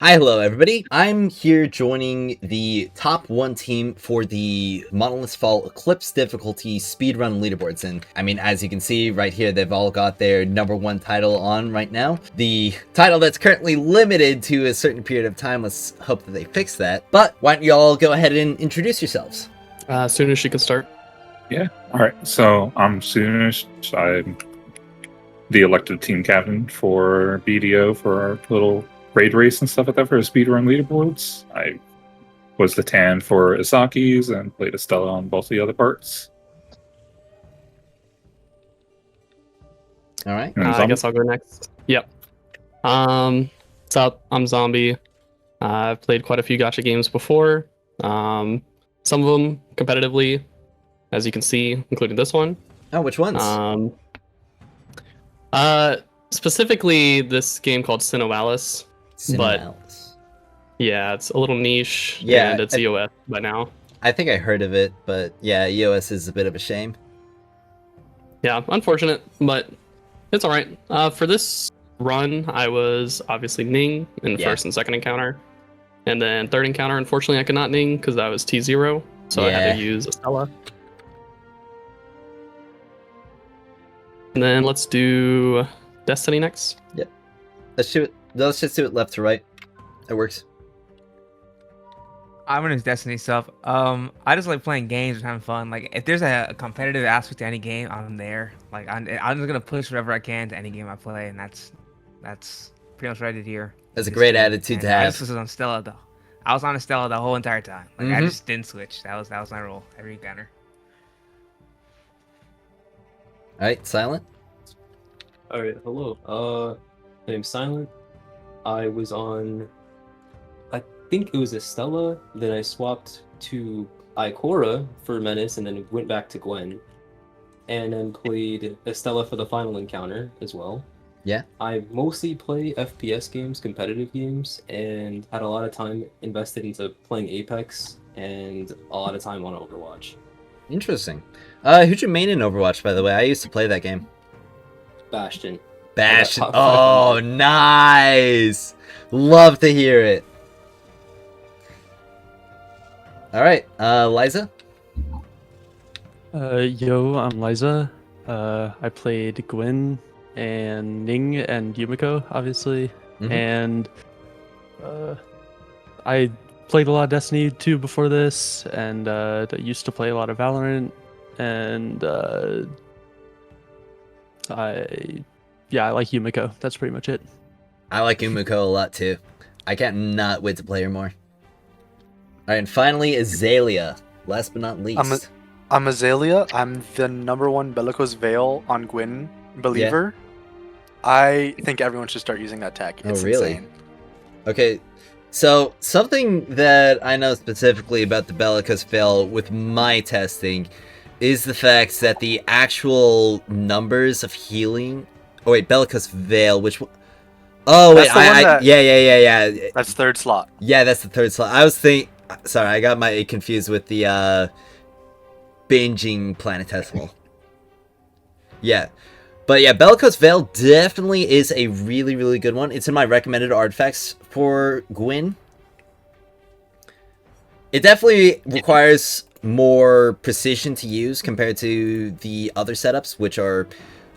Hi, hello everybody. I'm here joining the top one team for the Monolith Fall Eclipse difficulty speedrun leaderboards. And I mean, as you can see right here, they've all got their number one title on right now. The title that's currently limited to a certain period of time. Let's hope that they fix that. But why don't you all go ahead and introduce yourselves? As soon as she can start. Yeah. All right. So I'm Soonish. I'm the elected team captain for BDO for our little raid race and stuff like that for speedrun leaderboards. I was the tan for Isaki's and played Estella on both the other parts. All right. I guess I'll go next. Yep. What's up? I'm Zombie. I've played quite a few gacha games before. Some of them competitively, as you can see, including this one. Oh, which ones? Specifically this game called Sinoalis. But yeah, it's a little niche. Yeah, and it's EOS by now. I think I heard of it, but yeah, EOS is a bit of a shame. Yeah, unfortunate, but it's all right. For this run, I was obviously Ning in first and second encounter. And then third encounter, unfortunately, I could not Ning because I was T0, so I had to use Estella. And then let's do Destiny next. Yep. Let's just do it left to right. It works. I'm gonna Destiny stuff. I just like playing games and having fun. Like if there's a competitive aspect to any game, I'm there. Like I'm just gonna push whatever I can to any game I play, and that's pretty much what I did here. That's a great attitude to have. I just was on Stella though. I was on Estella the whole entire time. Like I just didn't switch. That was my role every encounter. All right, Silent. All right, hello. My name's Silent. I was on, I think it was Estella, then I swapped to Ikora for Menace, and then went back to Gwen. And then played Estella for the final encounter as well. Yeah. I mostly play FPS games, competitive games, and had a lot of time invested into playing Apex, and a lot of time on Overwatch. Interesting. Who's your main in Overwatch, by the way? I used to play that game. Bastion. Bastion. Oh, nice. Love to hear it. All right, Liza. Yo, I'm Liza. I played Gwen and Ning and Yumiko, obviously, and I played a lot of Destiny 2 before this, and I used to play a lot of Valorant, and I like Yumiko. That's pretty much it. I like Yumiko a lot too. I can't not wait to play her more. All right, and finally Azalea. Last but not least. I'm Azalea. I'm the #1 Bellicose Veil on Gwyn believer. Yeah. I think everyone should start using that tech. It's insane. Okay, so something that I know specifically about the Bellicose Veil with my testing is the fact that the actual numbers of healing. Oh wait, Bellicose Veil, which one? Oh wait, yeah. That's third slot. Yeah, that's the third slot. I was sorry, I got my confused with the binging planetesimal. Yeah. But yeah, Bellicose Veil definitely is a really, really good one. It's in my recommended artifacts for Gwyn. It definitely requires more precision to use compared to the other setups, which are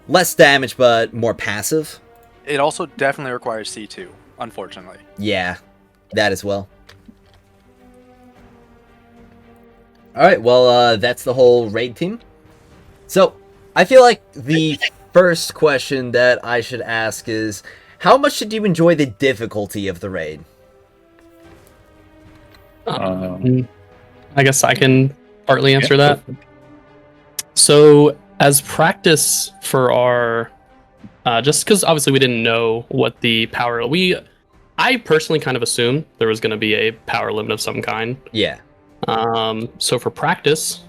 less damage but more passive. It also definitely requires C2, unfortunately. Yeah, that as well. Alright, well, that's the whole raid team. So, I feel like the first question that I should ask is, how much did you enjoy the difficulty of the raid? I guess I can partly answer that. So, as practice for our, just because obviously we didn't know what the power, I personally kind of assumed there was going to be a power limit of some kind. Yeah. So for practice,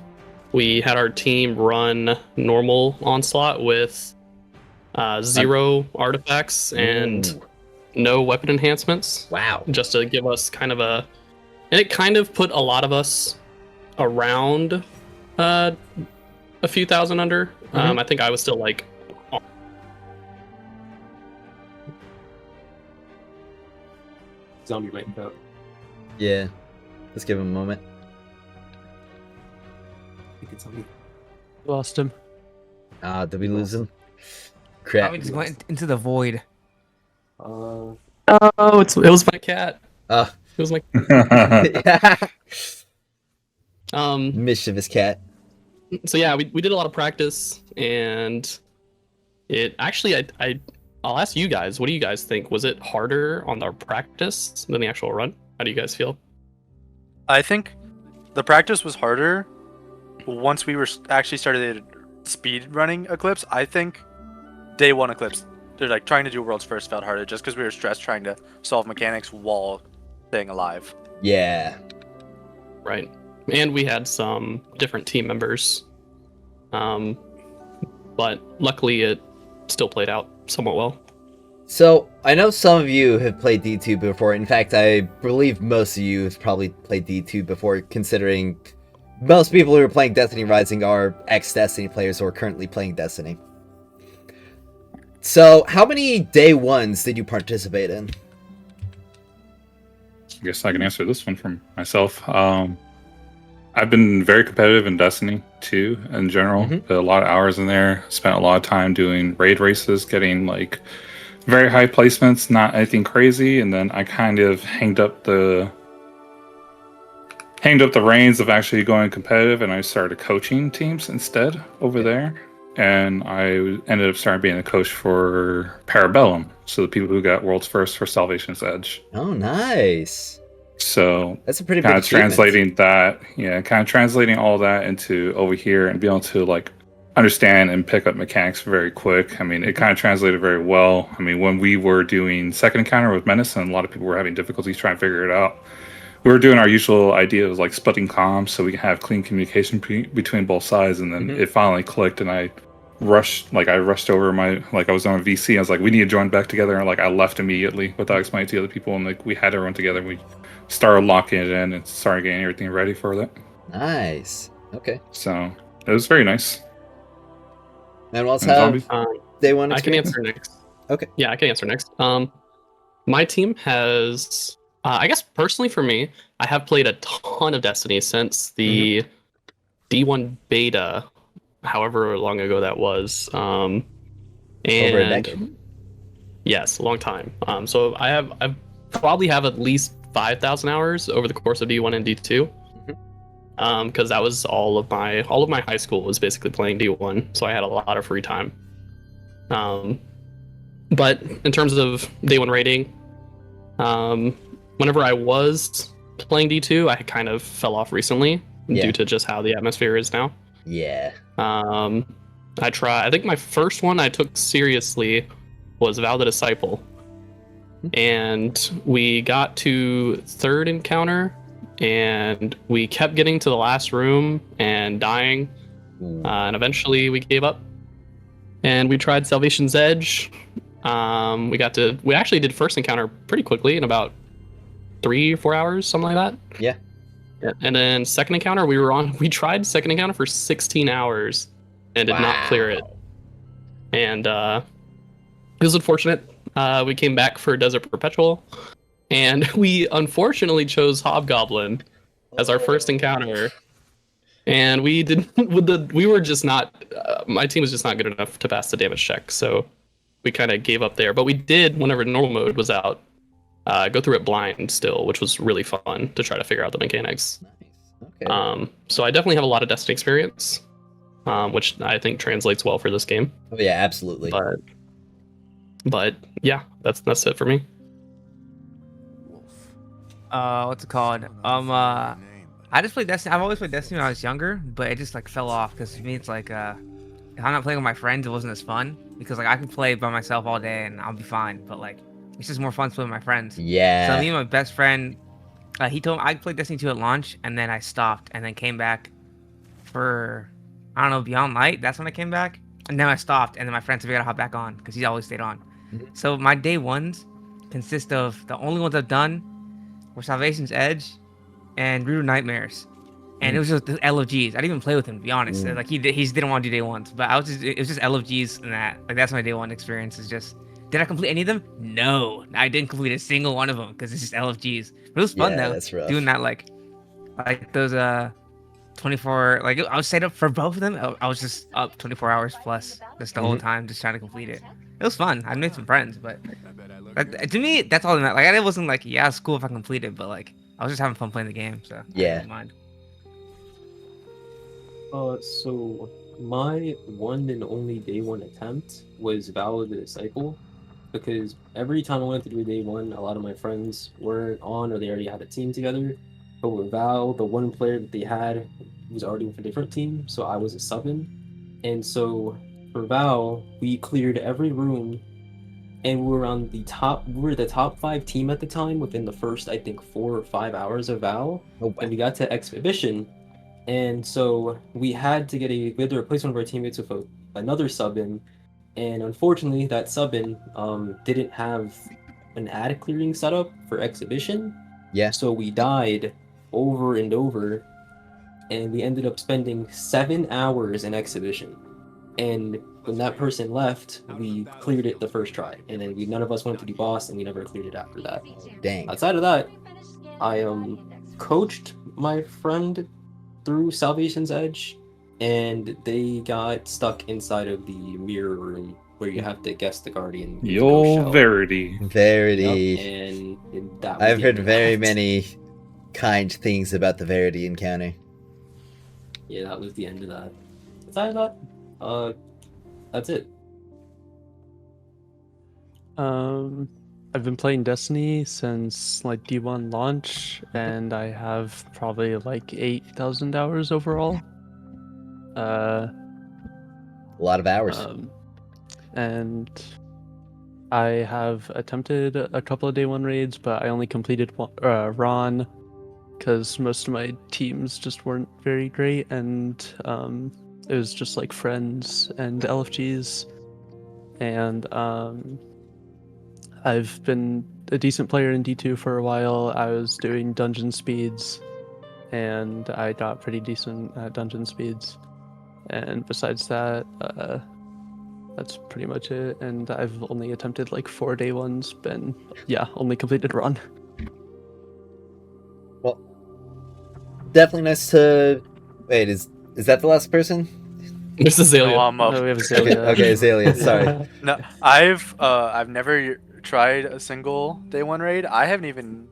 we had our team run normal onslaught with 0 artifacts and no weapon enhancements. Wow. Just to give us kind of and it kind of put a lot of us around a few thousand under. I think I was still like zombie might count. Yeah. Let's give him a moment. I think it's zombie. Lost him. Did we lose him? Probably Crap. just went into the void. Oh, it was my cat. It was my Mischievous cat. so yeah, we did a lot of practice, and it actually I'll ask you guys, what do you guys think? Was it harder on our practice than the actual run? How do you guys feel? I think the practice was harder once we were actually started speed running Eclipse. I think day one Eclipse, they're like trying to do world's first felt harder just because we were stressed trying to solve mechanics while staying alive. Yeah. Right. And we had some different team members. But luckily it still played out somewhat well. So, I know some of you have played D2 before. In fact, I believe most of you have probably played D2 before, considering most people who are playing Destiny Rising are ex-Destiny players who are currently playing Destiny. So, how many day ones did you participate in? I guess I can answer this one for myself. I've been very competitive in Destiny 2 in general. Put a lot of hours in there. Spent a lot of time doing raid races, getting like very high placements, not anything crazy. And then I kind of hanged up the reins of actually going competitive, and I started coaching teams instead over there. And I ended up starting being a coach for Parabellum, so the people who got world's first for Salvation's Edge. Oh, nice. So that's a pretty big kind of translating that, kind of translating all that into over here and be able to like understand and pick up mechanics very quick. I mean, it kind of translated very well. I mean, when we were doing second encounter with Menace, and a lot of people were having difficulties trying to figure it out, we were doing our usual idea of like splitting comms so we can have clean communication between both sides. And then it finally clicked, and I rushed over I was on VC. I was like, we need to join back together. And like, I left immediately without explaining to the other people. And like, we had everyone together. We started locking it in and started getting everything ready for that. Nice. Okay. So it was very nice. And what's how day one? I can answer next. Okay. Yeah, I can answer next. My team has, I guess personally for me, I have played a ton of Destiny since the D1 beta, however long ago that was. And over a decade. Yes, a long time. So I probably have at least 5,000 hours over the course of D1 and D2. Because that was all of my high school was basically playing D1, so I had a lot of free time. But in terms of day one rating, whenever I was playing D2, I kind of fell off recently due to just how the atmosphere is now. Yeah. I think my first one I took seriously was Val the Disciple. And we got to third encounter, and we kept getting to the last room and dying. And eventually we gave up. And we tried Salvation's Edge. We actually did first encounter pretty quickly in about 3 or 4 hours, something like that. Yeah. And then second encounter, we tried second encounter for 16 hours and did not clear it. And it was unfortunate. We came back for Desert Perpetual, and we unfortunately chose Hobgoblin as our first encounter. And we were just not, my team was just not good enough to pass the damage check, so we kind of gave up there. But we did, whenever normal mode was out, go through it blind still, which was really fun to try to figure out the mechanics. Nice. Okay. So I definitely have a lot of Destiny experience, which I think translates well for this game. Oh yeah, absolutely. But yeah, that's it for me. What's it called? I just played Destiny. I've always played Destiny when I was younger, but it just like fell off because to me it's like if I'm not playing with my friends, it wasn't as fun because like I can play by myself all day and I'll be fine, but like it's just more fun to play with my friends. Yeah. So me and my best friend, he told me I played Destiny 2 at launch, and then I stopped, and then came back for Beyond Light. That's when I came back, and then I stopped, and then my friend said we gotta hop back on because he always stayed on. So my day ones consist of the only ones I've done were Salvation's Edge and Ruder Nightmares, and it was just the LFGs. I didn't even play with him, to be honest. Like he didn't want to do day ones, but it was just LFGs and that. Like that's my day one experience, is just Did I complete any of them? No, I didn't complete a single one of them because it's just LFGs. But it was fun Yeah, though. that's rough. Doing that like those 24, like I was set up for both of them. I was just up 24 hours plus just the whole time, just trying to complete it. It was fun. I made some friends, but to me, that's all that mattered. Like I wasn't like, yeah, it's cool if I complete it, but like I was just having fun playing the game, so I Yeah. didn't mind. So my one and only day one attempt was Vow the Disciple, because every time I wanted to do a day one, a lot of my friends weren't on or they already had a team together. But with Vow, the one player that they had was already with a different team, so I was a sub in. And so for Vow, we cleared every room, and we were on the top. We were the top 5 team at the time within the first, I think, 4 or 5 hours of Vow. Oh, And we got to Exhibition, and so we had to replace one of our teammates with another sub in, and unfortunately that sub in didn't have an ad clearing setup for Exhibition. Yeah. So we died over and over, and we ended up spending 7 hours in Exhibition. And when that person left, we cleared it the first try, and then none of us went to the boss, and we never cleared it after that. Dang. Outside of that, I coached my friend through Salvation's Edge, and they got stuck inside of the mirror room where you have to guess the Guardian. Yo, Verity. Verity. And that was I've the heard end of very that. many kind things about the Verity encounter. Yeah, that was the end of that. Aside of that, that's it. I've been playing Destiny since like D1 launch, and I have probably like 8,000 hours overall. A lot of hours. And I have attempted a couple of day one raids, but I only completed Ron because most of my teams just weren't very great, and it was just like friends and LFGs. And I've been a decent player in D2 for a while. I was doing dungeon speeds, and I got pretty decent at dungeon speeds. And besides that, that's pretty much it. And I've only attempted like 4 day ones, only completed Run. Well, definitely nice to... Wait, is that the last person? This is Azalea. No, I'm up. No, we have Azalea. Okay, Azalea, sorry. No, I've never tried a single day one raid. I haven't even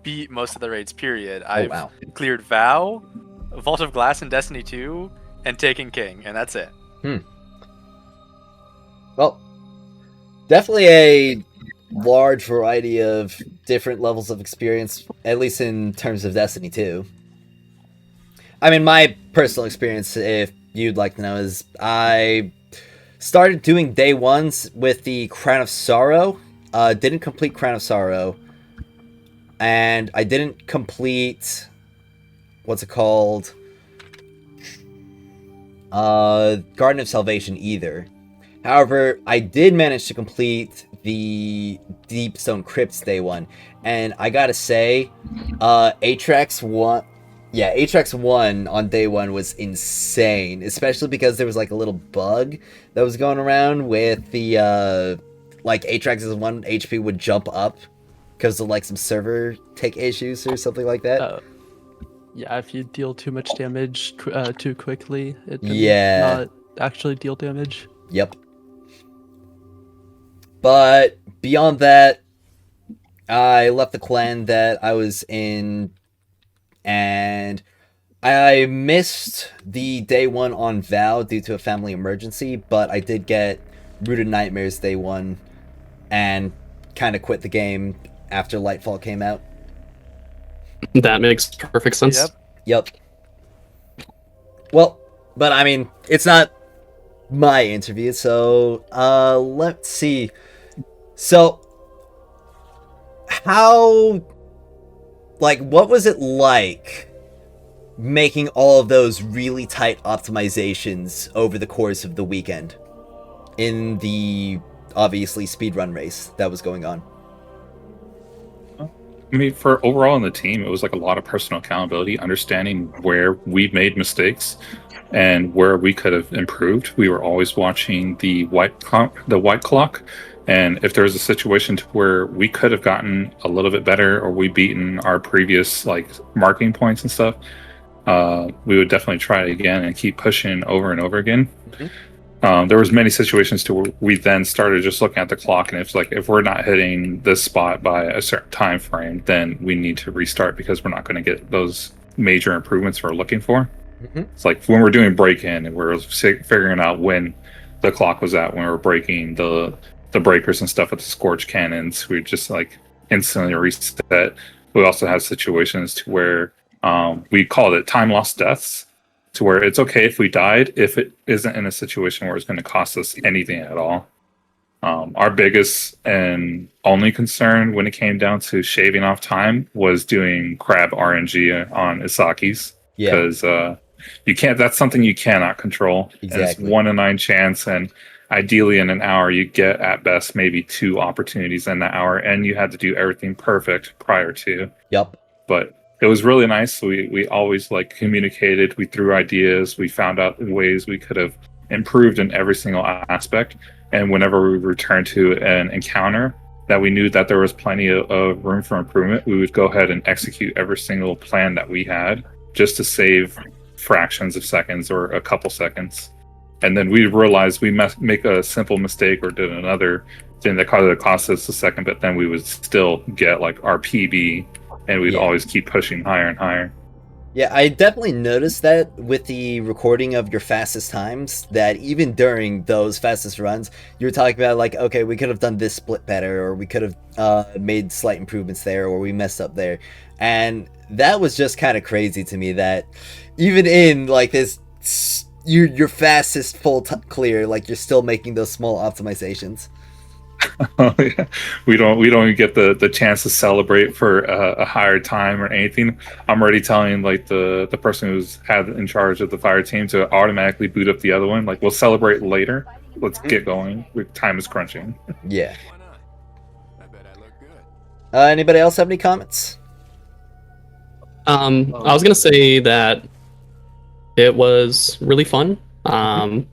beat most of the raids. Period. I've wow. cleared Vow, Vault of Glass in Destiny 2, and Taken King, and that's it. Well, definitely a large variety of different levels of experience, at least in terms of Destiny 2. I mean, my personal experience, if you'd like to know, is I started doing day ones with the Crown of Sorrow. Didn't complete Crown of Sorrow. And I didn't complete... What's it called? Garden of Salvation either. However, I did manage to complete the Deepstone Crypts day one. And I gotta say, Atrax 1... Yeah, Atrax 1 on day 1 was insane, especially because there was like a little bug that was going around with the, like Atrax's 1 HP would jump up because of like some server tick issues or something like that. Yeah, if you deal too much damage too quickly, it can not actually deal damage. Yep. But beyond that, I left the clan that I was in, and I missed the day 1 on Vow due to a family emergency, but I did get Rooted Nightmares day 1 and kind of quit the game after Lightfall came out. That makes perfect sense. Yep. Well, but I mean, it's not my interview, so let's see. So, what was it like making all of those really tight optimizations over the course of the weekend in the, obviously, speedrun race that was going on? I mean, for overall on the team, it was like a lot of personal accountability, understanding where we made mistakes and where we could have improved. We were always watching the white clock And if there was a situation to where we could have gotten a little bit better, or we beaten our previous like marking points and stuff, we would definitely try it again and keep pushing over and over again. There was many situations to where we then started just looking at the clock, and it's like, if we're not hitting this spot by a certain time frame, then we need to restart because we're not going to get those major improvements we're looking for. It's like when we're doing break-in and we're figuring out when the clock was at when we were breaking the breakers and stuff with the scorch cannons, we just like instantly reset. We also have situations to where we called it time lost deaths, to where it's okay if we died if it isn't in a situation where it's going to cost us anything at all. Our biggest and only concern when it came down to shaving off time was doing crab RNG on Isaki's, because you can't. That's something you cannot control. Exactly. And it's 1 in 9 chance, and ideally in an hour you get at best maybe 2 opportunities in that hour, and you had to do everything perfect prior to. But it was really nice. We always like communicated. We threw ideas. We found out ways we could have improved in every single aspect. And whenever we returned to an encounter that we knew that there was plenty of room for improvement, we would go ahead and execute every single plan that we had just to save fractions of seconds or a couple seconds. And then we realized we make a simple mistake or did another thing that cost us a second, but then we would still get like our PB, and we'd always keep pushing higher and higher. Yeah, I definitely noticed that with the recording of your fastest times, that even during those fastest runs, you were talking about like, okay, we could have done this split better, or we could have made slight improvements there, or we messed up there. And that was just kind of crazy to me, that even in like this, your fastest full clear, like you're still making those small optimizations. Oh, yeah. We don't even get the chance to celebrate for a higher time or anything. I'm already telling like the person who's had in charge of the fire team to automatically boot up the other one. Like, we'll celebrate later. Let's get going. Time is crunching. Yeah. Anybody else have any comments? I was gonna say that it was really fun. I'm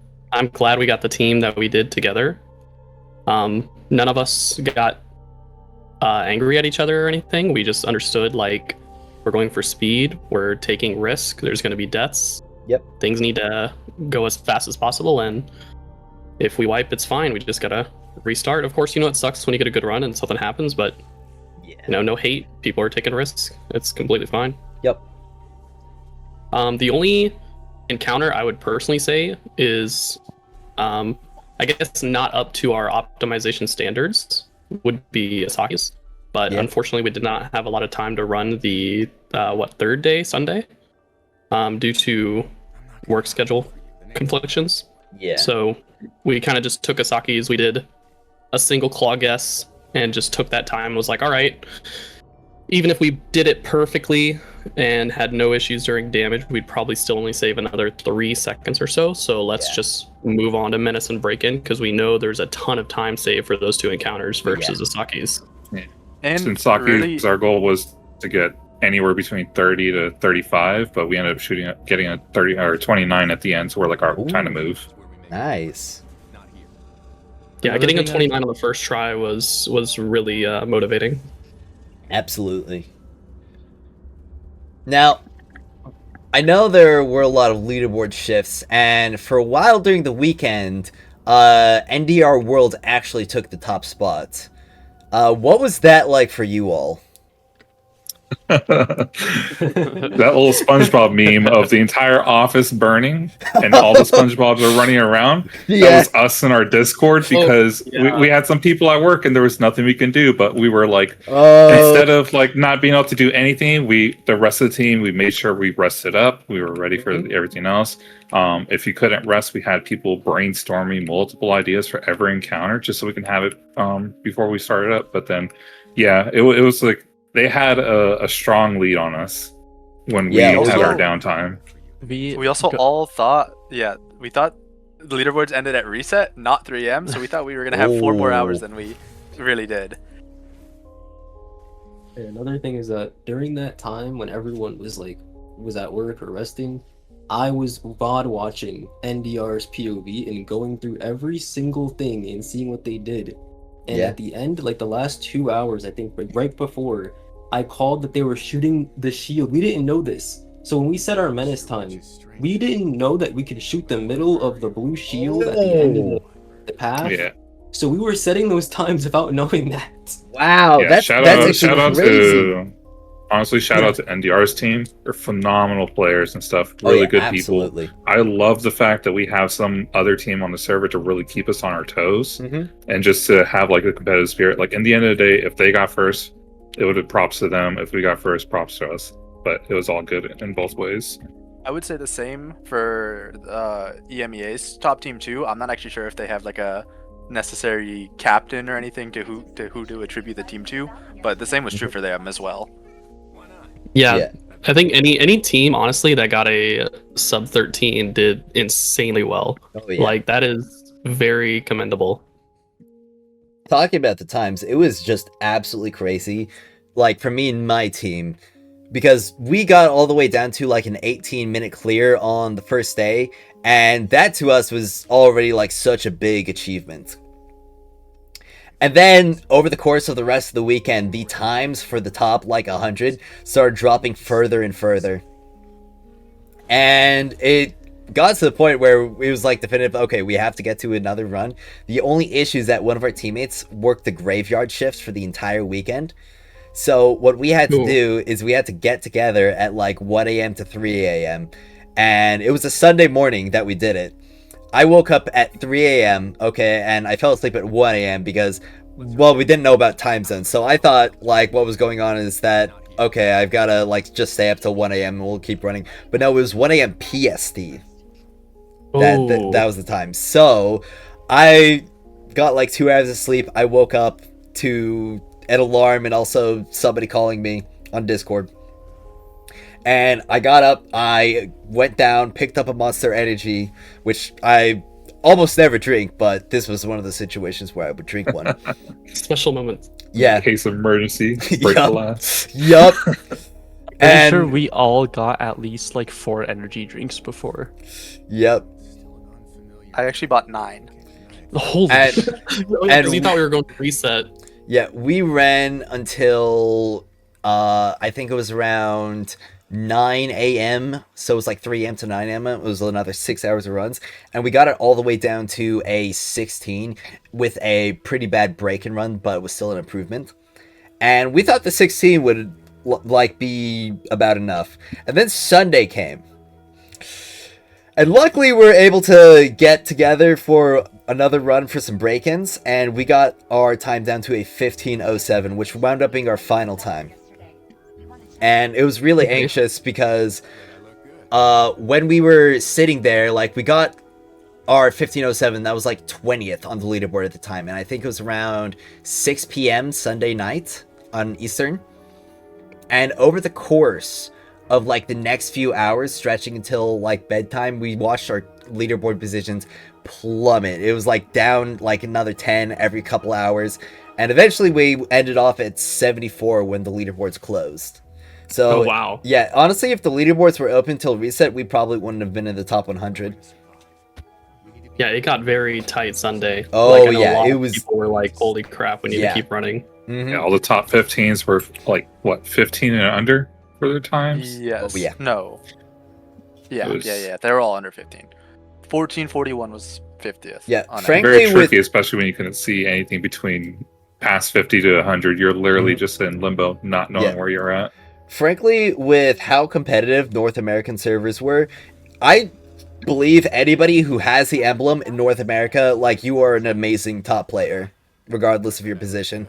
glad we got the team that we did together. None of us got angry at each other or anything. We just understood, like, we're going for speed, we're taking risk, there's going to be deaths. Things need to go as fast as possible, and if we wipe, it's fine. We just gotta restart. Of course, it sucks when you get a good run and something happens, but no hate. People are taking risks. It's completely fine. The only encounter I would personally say is I guess not up to our optimization standards would be Asaki's, but unfortunately we did not have a lot of time to run the third day, Sunday, due to work schedule conflictions. So we kind of just took Asaki's. We did a single claw guess and just took that time and was like, all right, even if we did it perfectly and had no issues during damage, we'd probably still only save another 3 seconds or so. So let's just move on to Menace and Break-In, because we know there's a ton of time saved for those 2 encounters versus Asaki's. And since Saki's, our goal was to get anywhere between 30 to 35, but we ended up getting a 30 or 29 at the end, so we're like, our time to move. Nice. Yeah, getting a 29 on the first try was really motivating. Absolutely. Now, I know there were a lot of leaderboard shifts, and for a while during the weekend, NDR World actually took the top spot. What was that like for you all? That little SpongeBob meme of the entire office burning and all the SpongeBobs are running around. That was us in our Discord, because we had some people at work and there was nothing we can do, but we were like, instead of like not being able to do anything, the rest of the team, we made sure we rested up. We were ready for everything else. If you couldn't rest, we had people brainstorming multiple ideas for every encounter just so we can have it before we started up. But then it was like they had a strong lead on us when we had our downtime. We also all thought, we thought the leaderboards ended at reset, not 3 a.m. So we thought we were going to have 4 more hours than we really did. And another thing is that during that time when everyone was at work or resting, I was VOD watching NDR's POV and going through every single thing and seeing what they did. And Yeah. at the end, like the last 2 hours, I think, like right before, I called that they were shooting the shield. We didn't know this. So when we set our menace time, we didn't know that we could shoot the middle of the blue shield at the end of the path. Yeah. So we were setting those times without knowing that. Wow, Yeah, that's shout actually out crazy. to honestly, shout out to NDR's team. They're phenomenal players and stuff. Oh, Really yeah, good absolutely. people. I love the fact that we have some other team on the server to really keep us on our toes Mhm. and just to have like a competitive spirit. Like in the end of the day, if they got first, it would have props to them. If we got first, props to us. But it was all good in both ways. I would say the same for EMEA's top team too. I'm not actually sure if they have like a necessary captain or anything to who to attribute the team to, but the same was true for them as well. Yeah, I think any team honestly that got a sub 13 did insanely well. Oh, yeah. Like that is very commendable. Talking about the times, it was just absolutely crazy. Like for me and my team, because we got all the way down to like an 18-minute clear on the first day, and that to us was already like such a big achievement. And then over the course of the rest of the weekend, the times for the top like 100 started dropping further and further. And it got to the point where it was like definitive, okay, we have to get to another run. The only issue is that one of our teammates worked the graveyard shifts for the entire weekend. So what we had to do is we had to get together at like 1 a.m. to 3 a.m. And it was a Sunday morning that we did it. I woke up at 3 a.m., okay, and I fell asleep at 1 a.m. because, well, we didn't know about time zones. So I thought, like, what was going on is that, okay, I've got to, like, just stay up till 1 a.m. and we'll keep running. But no, it was 1 a.m. PST. That was the time. So I got, like, 2 hours of sleep. I woke up to an alarm and also somebody calling me on Discord. And I got up, I went down, picked up a Monster Energy, which I almost never drink, but this was one of the situations where I would drink one. Special moments. Yeah. In case of emergency, break the last. Yup. I'm sure we all got at least like 4 energy drinks before. Yep. I actually bought 9. Holy And- shit. Because you thought we were going to reset. Yeah, we ran until, I think it was around 9 a.m. So it was like 3 a.m. to 9 a.m. It was another 6 hours of runs. And we got it all the way down to a 16 with a pretty bad break and run, but it was still an improvement. And we thought the 16 would like be about enough. And then Sunday came. And luckily we were able to get together for another run for some break-ins, and we got our time down to a 15:07, which wound up being our final time. And it was really anxious because when we were sitting there, like, we got our 15:07, that was like 20th on the leaderboard at the time, and I think it was around 6 p.m. Sunday night on Eastern. And over the course of like the next few hours, stretching until like bedtime, we watched our leaderboard positions plummet. It was like down like another 10 every couple hours, and eventually we ended off at 74 when the leaderboards closed. So, Oh, wow. yeah, honestly, if the leaderboards were open till reset, we probably wouldn't have been in the top 100. Yeah, it got very tight Sunday. Oh, Like, and a yeah, lot it of was- People were like, "Holy crap, we need Yeah. to keep running." Mhm. Yeah, all the top 15s were like what 15 and under for their times. Yes. Oh, yeah. No. Yeah, It was- yeah. They were all under 15. 1441 was 50th. Yeah, on Frank- Very Frankly, with- tricky, especially when you couldn't see anything between past 50 to 100. You're literally Mhm. just in limbo, not knowing Yeah. where you're at. Frankly, with how competitive North American servers were, I believe anybody who has the emblem in North America, like, you are an amazing top player, regardless of your position.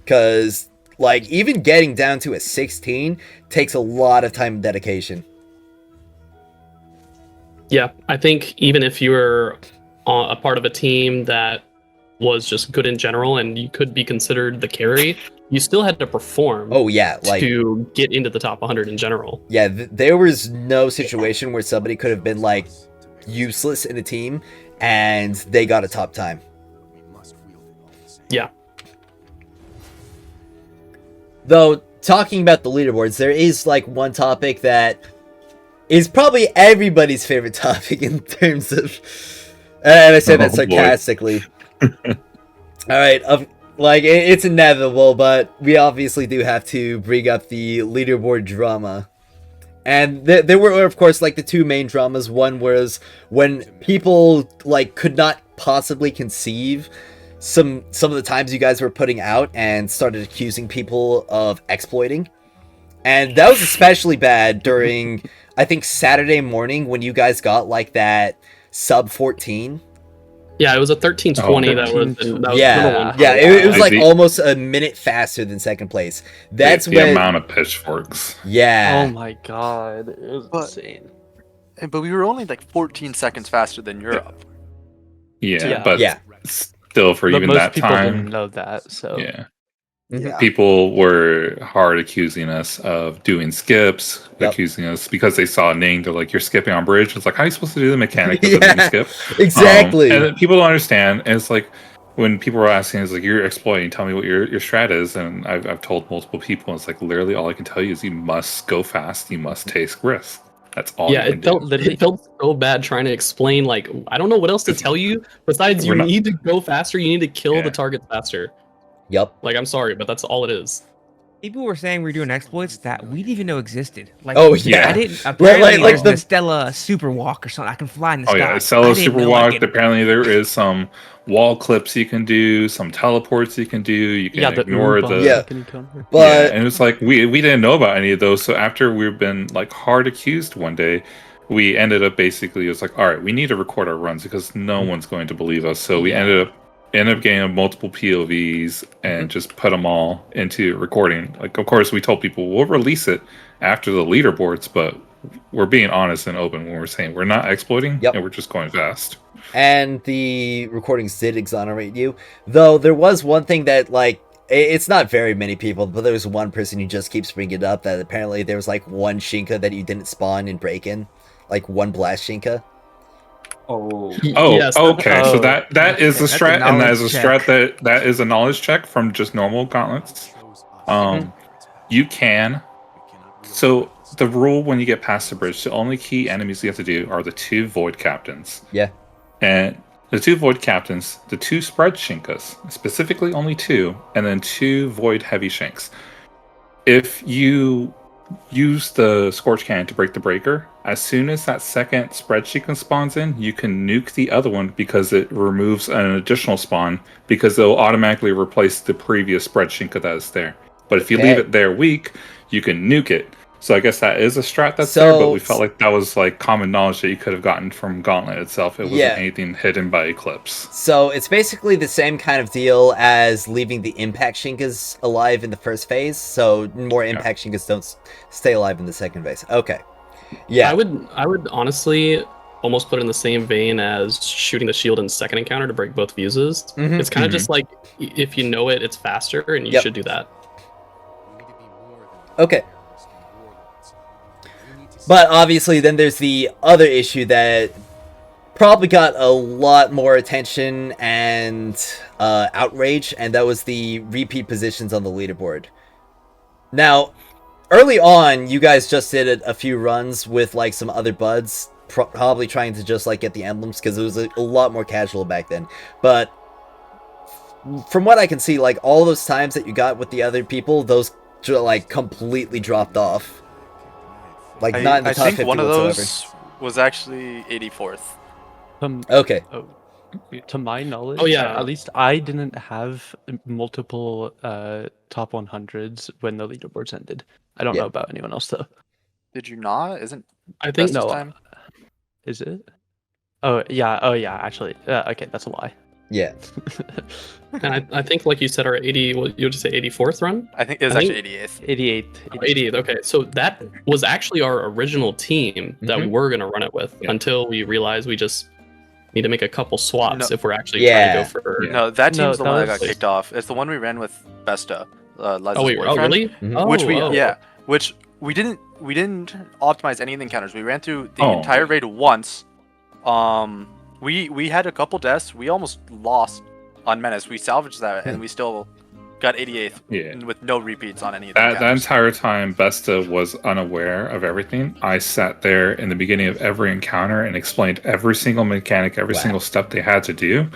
Because, like, even getting down to a 16 takes a lot of time and dedication. Yeah, I think even if you were a part of a team that was just good in general and you could be considered the carry, you still had to perform Oh, yeah, like, to get into the top 100 in general. yeah, there was no situation where somebody could have been, like, useless in a team and they got a top time. Yeah. Though, talking about the leaderboards, there is, like, one topic that is probably everybody's favorite topic in terms of... And I say that Oh, boy. sarcastically. All right, like it's inevitable, but we obviously do have to bring up the leaderboard drama. And there were, of course, like the two main dramas. One was when people like could not possibly conceive some of the times you guys were putting out and started accusing people of exploiting. And that was especially bad during, I think, Saturday morning when you guys got like that sub 14. Yeah, it was a 13:20. Oh, that was Yeah, number one. yeah, it was I like see. almost a minute faster than second place. That's the when, amount of pitchforks. yeah. Oh my god, it was But- insane. But we were only like 14 seconds faster than Europe. Yeah, Yeah. but Yeah. still, for But even most that people time, didn't know that, so yeah. Mhm. People were hard accusing us of doing skips, Yep. accusing us because they saw a name. They're like, "You're skipping on bridge." It's like, how are you supposed to do the mechanic of the Yeah, mini skip? exactly. And then people don't understand. And it's like when people were asking, "It's like you're exploiting. Tell me what your strat is." And I've told multiple people, it's like literally all I can tell you is you must go fast. You must take risks. That's all. Yeah, you can it felt do. literally- it felt so bad trying to explain. Like, I don't know what else to tell you besides you We're not- need to go faster. You need to kill Yeah. the target faster. Yep. Like, I'm sorry, but that's all it is. People were saying we were doing exploits that we didn't even know existed. Like, Oh, yeah. I didn't. Apparently, like there's the- the Stella super walk or something. I can fly in the Oh sky. yeah, I Cello didn't Super know I Walk. could- Apparently, there is some wall clips you can do, some teleports you can do. You can yeah, the ignore Uber the Yeah. second encounter. But yeah, and it's like we didn't know about any of those. So after we've been like hard accused one day, we ended up basically it's like, all right, we need to record our runs because no one's going to believe us. So we Yeah. ended up getting multiple POVs and just put them all into recording. Like, of course, we told people we'll release it after the leaderboards, but we're being honest and open when we're saying we're not exploiting Yep. and we're just going fast. and the recordings did exonerate you. Though there was one thing that like it's not very many people, but there was one person who just keeps bringing it up that apparently there was like one Shinka that you didn't spawn in break-in, like one blast Shinka. Oh, Oh, Yes. okay. So Oh. that is a That's a strat, and that is a knowledge strat that is a knowledge check from just normal gauntlets. You can. So the rule when you get past the bridge, the only key enemies you have to do are the two void captains. Yeah. And the two void captains, the two spread shinkas, specifically only two, and then two void heavy shanks. If you use the scorch cannon to break the breaker, as soon as that second spread shinka spawns in, you can nuke the other one because it removes an additional spawn because they'll automatically replace the previous spread shinka that is there. But if you leave Okay. it there weak, you can nuke it. So I guess that is a strat that's So- there, but we felt like that was like common knowledge that you could have gotten from Gauntlet itself. It wasn't Yeah. anything hidden by Eclipse. So it's basically the same kind of deal as leaving the impact Shinkas alive in the first phase. So more impact Shinkas don't stay alive in the second phase. Okay. Yeah. I would honestly almost put it in the same vein as shooting the shield in second encounter to break both fuses. Mhm. It's kind of just like if you know it, it's faster, and you Yep. should do that. Okay. But obviously, then there's the other issue that probably got a lot more attention and outrage, and that was the repeat positions on the leaderboard. Now, early on, you guys just did a few runs with like some other buds, probably trying to just like get the emblems because it was a lot more casual back then. But from what I can see, like all those times that you got with the other people, those like completely dropped off. Like not in the I top think 50 one of whatsoever. those was actually 84th. Okay. To my knowledge, Oh, yeah. at least I didn't have multiple top 100s when the leaderboards ended. I don't Yeah. know about anyone else though. Did you not? Isn't I think best this no. time? Is it? Oh yeah. Actually, okay, that's a lie. Yeah. And I think, like you said, our 80, what you would say 84th run? I think it was I actually think- 88th. 88. Oh, 80th. Okay, so that was actually our original team that Mhm. we're gonna run it with Yeah. until we realized we just need to make a couple swaps No. if we're actually Yeah. trying to go for. Yeah. No, that team's No, the that one that was- got kicked off. It's the one we ran with Besta, Liza's Oh wait, oh boyfriend. really? Mhm. Oh, Which we oh. which we didn't optimize any of the encounters. We ran through the Oh. entire raid once. We had a couple deaths. We almost lost on Menace. We salvaged that and we still got 88th Yeah. with no repeats on any of the That encounters. entire time, Besta was unaware of everything. I sat there in the beginning of every encounter and explained every single mechanic, every Wow. single step they had to do,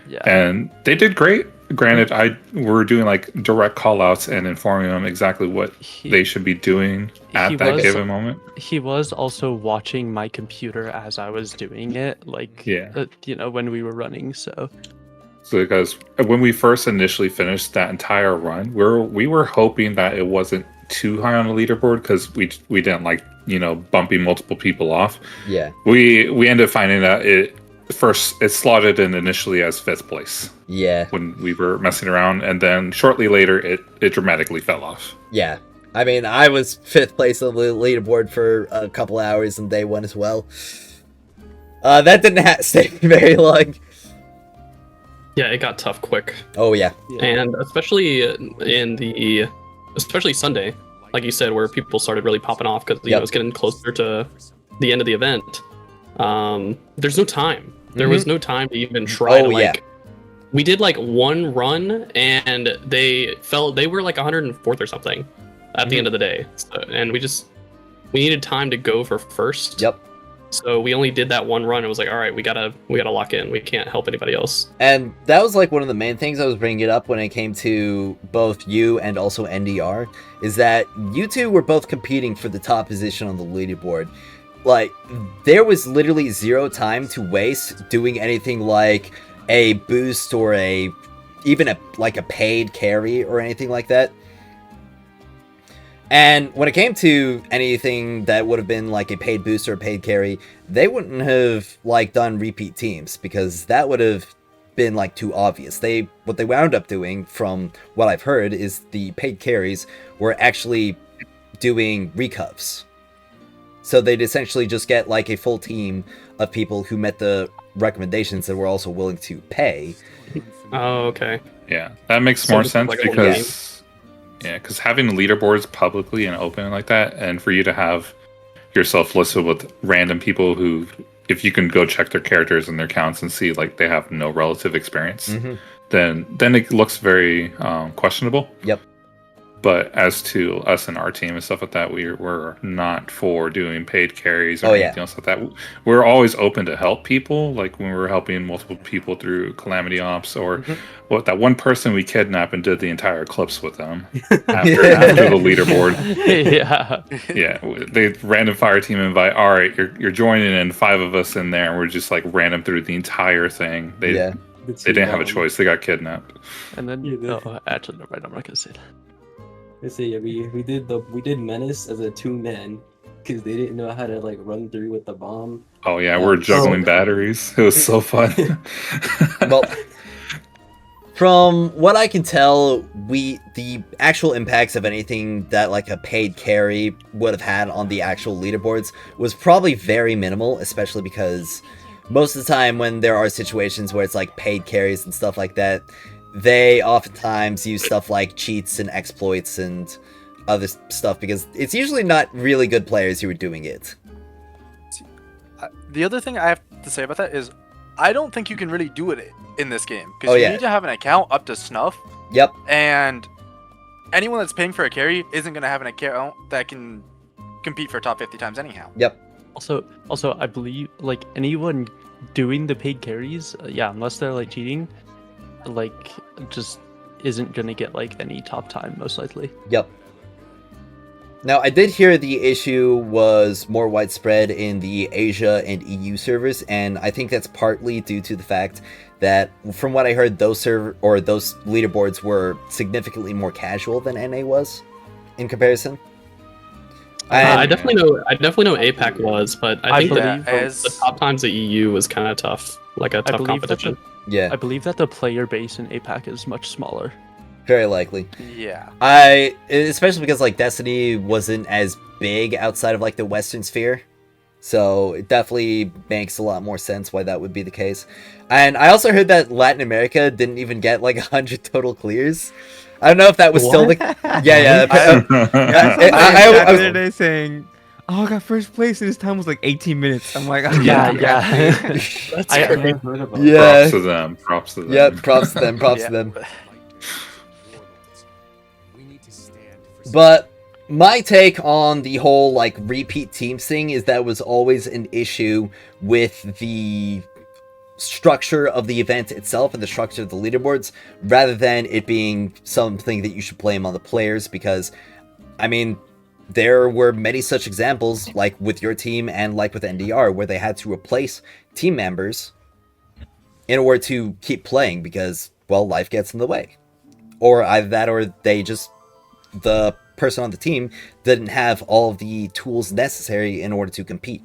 Yeah. and they did great. Granted, we're doing like direct call outs and informing them exactly what they should be doing at that given moment. He was also watching my computer as I was doing it, like, Yeah. when we were running. So Because when we first initially finished that entire run, we were hoping that it wasn't too high on the leaderboard because we didn't like bumping multiple people off. Yeah. We ended up finding that it slotted in initially as 5th place. Yeah. When we were messing around, and then shortly later it dramatically fell off. Yeah. I mean, I was 5th place on the leaderboard for a couple hours on day 1 as well. That didn't stay very long. Yeah, it got tough quick. Oh yeah. And especially especially Sunday, like you said, where people started really popping off because it's getting closer to the end of the event. There's no time. There was no time to even try to we did like one run and they were like 104th or something at the end of the day. So, and we needed time to go for first. Yep. So we only did that one run. It was like, all right, we gotta lock in. We can't help anybody else. And that was like one of the main things I was bringing it up when it came to both you and also NDR, is that you two were both competing for the top position on the leaderboard. Like, there was literally zero time to waste doing anything like a boost or even a paid carry or anything like that. And when it came to anything that would have been like a paid boost or a paid carry, they wouldn't have like done repeat teams because that would have been like too obvious. What they wound up doing, from what I've heard, is the paid carries were actually doing recovs. So they'd essentially just get like a full team of people who met the recommendations that were also willing to pay. Oh, okay. Yeah, that makes more sense because having leaderboards publicly and open like that, and for you to have yourself listed with random people who, if you can go check their characters and their counts and see like they have no relative experience, then it looks very questionable. Yep. But as to us and our team and stuff like that, we're not for doing paid carries or anything else like that. We're always open to help people, like when we were helping multiple people through Calamity Ops, or that one person we kidnapped and did the entire Eclipse with them after the leaderboard. Yeah, they random fire team invite. All right, you're joining in, 5 of us in there, and we're just like random through the entire thing. They didn't have a choice. They got kidnapped. And then actually, never mind. I'm not gonna say that. Let's see. We did Menace as a 2-man because they didn't know how to like run through with the bomb. Oh yeah, we're juggling batteries. It was so fun. Well, from what I can tell, the actual impacts of anything that like a paid carry would have had on the actual leaderboards was probably very minimal, especially because most of the time when there are situations where it's like paid carries and stuff like that, they oftentimes use stuff like cheats and exploits and other stuff because it's usually not really good players who are doing it. The other thing I have to say about that is I don't think you can really do it in this game because you need to have an account up to snuff. Yep. And anyone that's paying for a carry isn't going to have an account that can compete for top 50 times anyhow. Yep. Also, I believe like anyone doing the paid carries, unless they're like cheating, like just isn't gonna get like any top time most likely. Yep. Now I did hear the issue was more widespread in the Asia and EU servers, and I think that's partly due to the fact that from what I heard, those leaderboards were significantly more casual than NA was in comparison. I definitely know APAC was, but I think believe the top times at EU was kind of tough, like a tough competition. Yeah, I believe that the player base in APAC is much smaller. Very likely. Yeah. Especially because like Destiny wasn't as big outside of like the Western sphere, so it definitely makes a lot more sense why that would be the case. And I also heard that Latin America didn't even get like 100 total clears. I don't know if that was still the I was the other day saying, "Oh, I got first place," and his time was like 18 minutes. I'm like, yeah. That's crazy. Props to them. Props to them. Yeah, props to them. Props to them. But my take on the whole like repeat teams thing is that was always an issue with the structure of the event itself and the structure of the leaderboards, rather than it being something that you should blame on the players. Because, I mean, there were many such examples, like with your team and like with NDR, where they had to replace team members in order to keep playing because, well, life gets in the way. Or either that, or the person on the team didn't have all of the tools necessary in order to compete.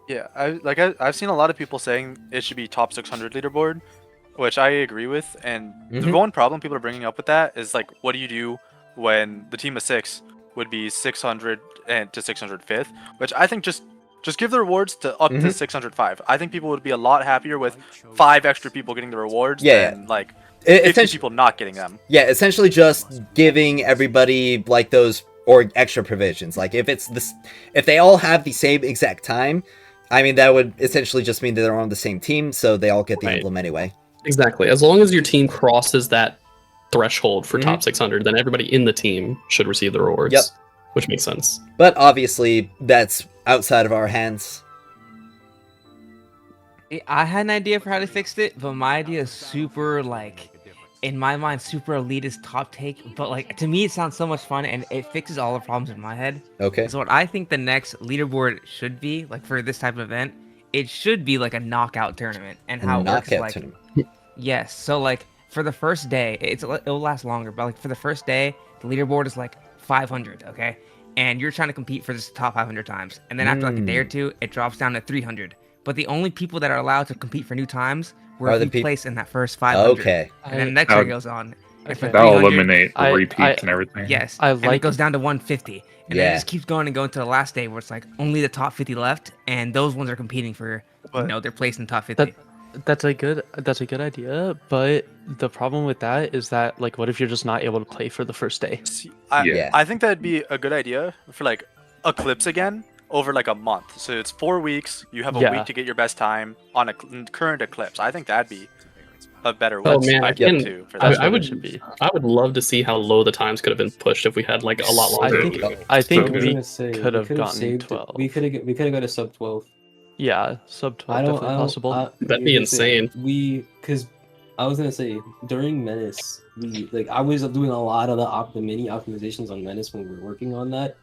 Yeah, I've seen a lot of people saying it should be top 600 leaderboard, which I agree with. And the one problem people are bringing up with that is like, what do you do when the team of 6 would be 600 and to 605th? Which I think just give the rewards to up to 605. I think people would be a lot happier with 5 extra people getting the rewards than like 50 people not getting them. Yeah, essentially just giving everybody like those or extra provisions. Like if they all have the same exact time, I mean that would essentially just mean that they're on the same team, so they all get the emblem anyway. Exactly. As long as your team crosses that threshold for top 600, then everybody in the team should receive the rewards. Yep. Which makes sense. But obviously, that's outside of our hands. I had an idea for how to fix it, but my idea is super, like, in my mind, super elitist top take. But, like, to me, it sounds so much fun, and it fixes all the problems in my head. Okay. So what I think the next leaderboard should be, like, for this type of event, it should be, like, a knockout tournament. And how it works is, like, tournament. yes. So, like, for the first day, it'll last longer, but, like, for the first day, the leaderboard is, like, 500, okay? And you're trying to compete for this top 500 times. And then after, like, a day or two, it drops down to 300. But the only people that are allowed to compete for new times were if you place in that first 500. Okay. And then next year goes on. And for That'll 300, eliminate the repeats and everything. yes. I and it like- goes down to 150. And then it just keeps going and going to the last day where it's like only the top 50 left. And those ones are competing for, their place in the top 50. That's a good idea, but the problem with that is that, like, what if you're just not able to play for the first day? See, Yeah. I think that'd be a good idea for like Eclipse again over like a month. So it's 4 weeks. You have a week to get your best time on a current Eclipse. I think that'd be a better way. Oh man, I would love to see how low the times could have been pushed if we had like a lot longer. I think was we gonna say, could have gotten saved 12. We could have got a sub 12. Yeah, sub 12 definitely possible. That'd be insane. Because I was gonna say during Menace, I was doing a lot of the mini optimizations on Menace when we were working on that.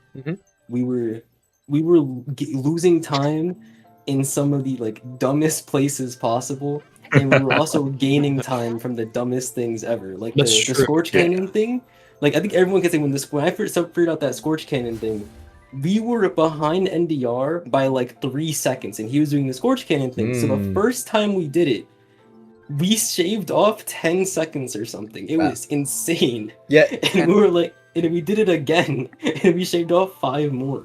We were losing time in some of the like dumbest places possible, and we were also gaining time from the dumbest things ever, like the Scorch Cannon thing. Like I think everyone can say when I first figured out that Scorch Cannon thing, we were behind NDR by like 3 seconds, and he was doing the Scorch Cannon thing. So the first time we did it, we shaved off 10 seconds or something. It was insane. Yeah. And we were like, and we did it again, and we shaved off 5 more.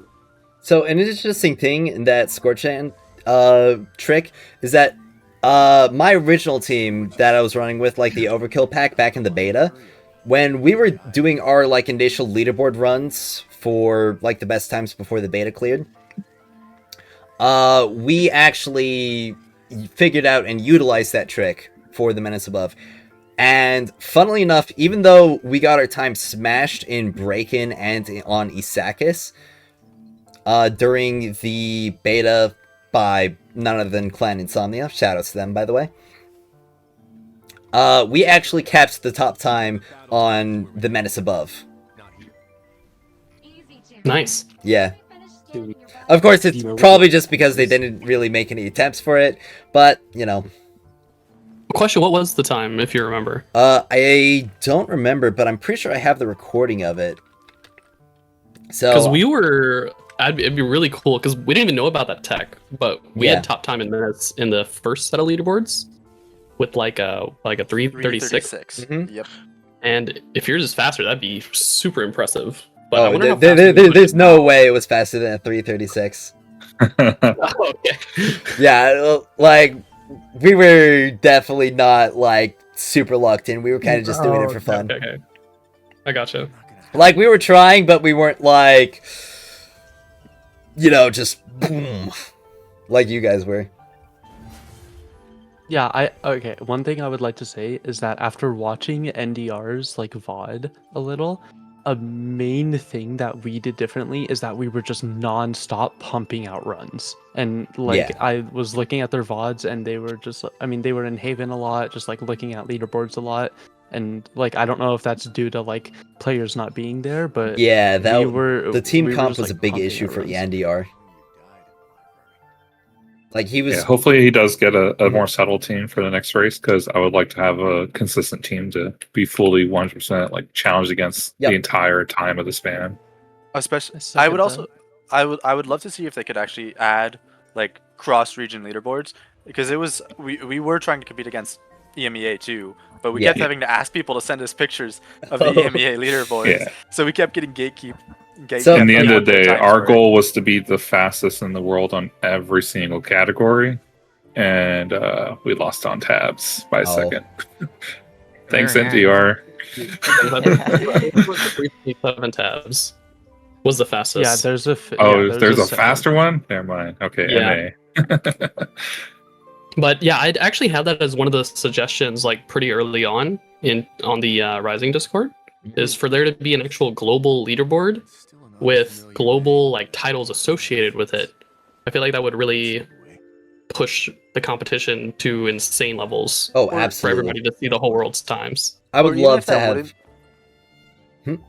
So an interesting thing in that Scorchan trick is that my original team that I was running with, like the Overkill pack back in the beta, when we were doing our like initial leaderboard runs for like the best times before the beta cleared, we actually figured out and utilized that trick for the Menace Above. And funnily enough, even though we got our time smashed in Breakin' and on Isakis during the beta by none other than Clan Insomnia, shoutouts to them by the way, we actually kept the top time on the Menace Above. Nice. Yeah. Of course, it's probably just because they didn't really make any attempts for it, but, you know. Question, what was the time, if you remember? I don't remember, but I'm pretty sure I have the recording of it. So, because it'd be really cool, because we didn't even know about that tech, but we had top time in minutes in the first set of leaderboards with like a 336. Yep. And if yours is faster, that'd be super impressive. But I oh, wonder how fast there's no way it was faster than a 336. Okay. Yeah, like, we were definitely not, like, super locked in. We were kind of just doing it for fun. Okay. I gotcha. Like, we were trying, but we weren't, like, you know, just boom, like you guys were. Yeah, okay. One thing I would like to say is that after watching NDR's like VOD a little, a main thing that we did differently is that we were just non-stop pumping out runs. And like Yeah. I was looking at their VODs and they were just, I mean, they were in Haven a lot, just like looking at leaderboards a lot. And like I don't know if that's due to like players not being there, but Yeah, we were the team we were comp just, was a like, big pumping issue out for runs. ENDR. Like he was Yeah, hopefully he does get a more settled team for the next race, because I would like to have a consistent team to be fully 100% like challenged against Yep. the entire time of the span. Especially, I I would second also, I would love to see if they could actually add like cross-region leaderboards, because we were trying to compete against EMEA too, but we Yeah. kept having to ask people to send us pictures of the EMEA leaderboards, Yeah. so we kept getting gatekeep. So- In the end of the day, times our for it. goal was to be the fastest in the world on every single category, and we lost on tabs by a Oh. second. Thanks, There, yeah. NDR. 327 tabs was the fastest. Yeah, there's a Oh, there's a set- faster one? Never mind. Okay, Yeah. NA. But yeah, I'd actually had that as one of the suggestions, like pretty early on on the Rising Discord, is for there to be an actual global leaderboard with global like titles associated with it. I feel like that would really push the competition to insane levels. Oh, For absolutely. everybody to see the whole world's times. I would Or even love if to that have. wouldn't-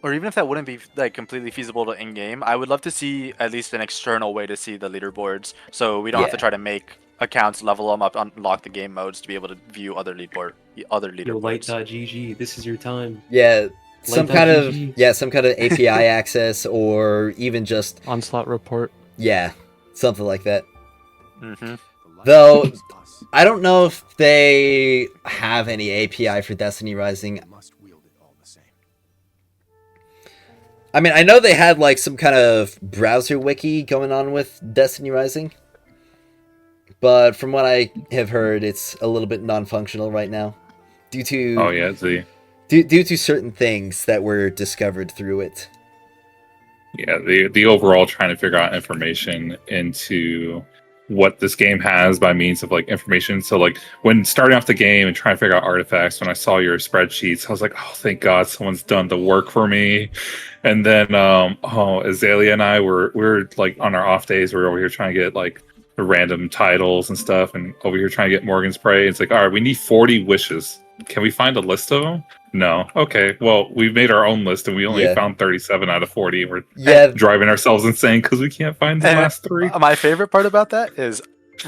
Or even if that wouldn't be like completely feasible to in-game, I would love to see at least an external way to see the leaderboards, so we don't have to Yeah. try to make accounts, level them up, unlock the game modes to be able to view other Yo, leaderboards. light.gg, this is your time. Yeah, some Like kind that of GG. some kind of API access, or even just onslaught report. something like that. Mm-hmm. Though I don't know if they have any API for Destiny Rising. I mean, I know they had like some kind of browser wiki going on with Destiny Rising, but from what I have heard, it's a little bit non-functional right now, due to Oh yeah, due to certain things that were discovered through it. the overall trying to figure out information into what this game has by means of like information. So like when starting off the game and trying to figure out artifacts, when I saw your spreadsheets, I was like, oh, thank God someone's done the work for me. And then Azalea and I we're like on our off days, we're over here trying to get like the random titles and stuff, and over here trying to get Morgan's Prey. It's like, all right, we need 40 wishes. Can we find a list of them? No. Okay. Well, we've made our own list and we only Yeah. found 37 out of 40. We're Yeah, driving ourselves insane because we can't find the And last three. My favorite part about that is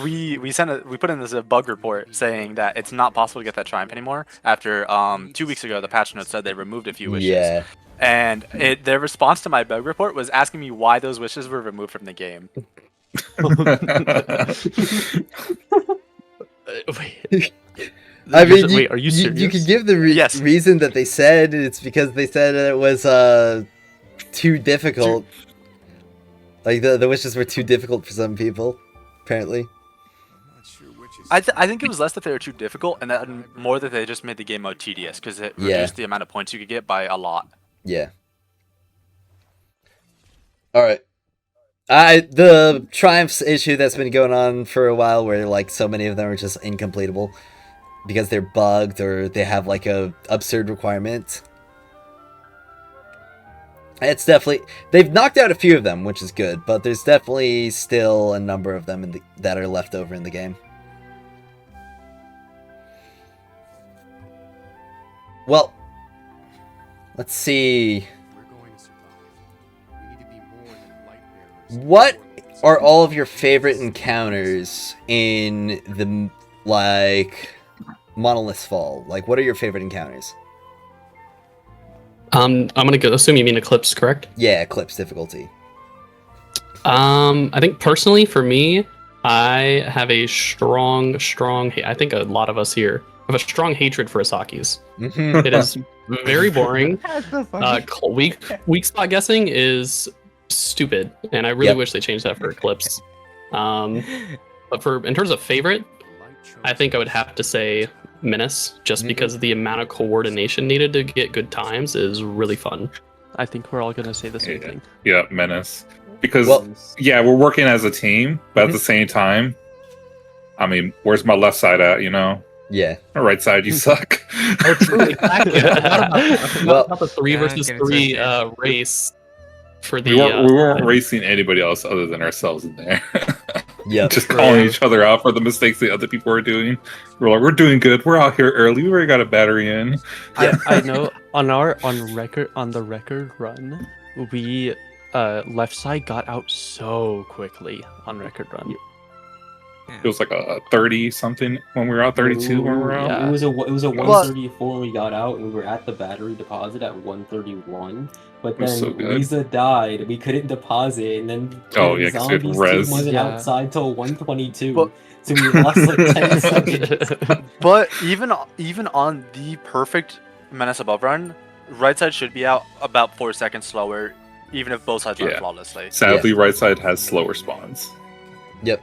we put in this a bug report saying that it's not possible to get that triumph anymore after 2 weeks ago the patch notes said they removed a few wishes. yeah. And their response to my bug report was asking me why those wishes were removed from the game. Wait, I mean, wait, are you serious? You could give the Yes. reason that they said it's because they said it was too difficult. Like the wishes were too difficult for some people, apparently. I think it was less that they were too difficult, and that more that they just made the game mode tedious because it Yeah. reduced the amount of points you could get by a lot. Yeah. All right. The triumphs issue that's been going on for a while, where like so many of them are just incompletable because they're bugged or they have like a absurd requirement. It's definitely they've knocked out a few of them, which is good, but there's definitely still a number of them that are left over in the game. Well, let's see. What are all of your favorite encounters in the like Monolith Fall? Like, what are your favorite encounters? I'm gonna assume you mean Eclipse, correct? Yeah, Eclipse difficulty. I think personally for me, I have a strong. I think a lot of us here have a strong hatred for Asaki's. It is very boring. That's so funny. Weak spot guessing is stupid, and I really Yep. wish they changed that for Eclipse. But in terms of favorite, I think I would have to say Menace, just Mhm. because the amount of coordination needed to get good times is really fun. I think we're all gonna say the same Yeah. thing. Yeah, Menace. Because Well- yeah, we're working as a team, but Mhm. at the same time, I mean, where's my left side at? You know, Yeah. my right side, you suck. Oh, true. Exactly. I forgot Well- about the 3 Yeah, versus get it 3 started. race for the. We weren't racing anybody else other than ourselves in there. Yep. Just True, calling yeah. each other out for the mistakes that other people were doing. We're like, we're doing good. We're out here early. We already got a battery in. I know on the record run, we left side got out so quickly on record run. It was like a 30 something when we were out, 32 when we were out. Yeah. It was a Well- 134 when we got out, and we were at the battery deposit at 131. But It was then so good. Lisa died. We couldn't deposit, and then Oh, the yeah, 'cause we had zombies res. team wasn't Yeah. outside till 122. But- So we lost like 10 seconds. But even on the perfect Menace Above run, right side should be out about 4 seconds slower, even if both sides run Yeah. flawlessly. Sadly, right side has slower spawns. Yep.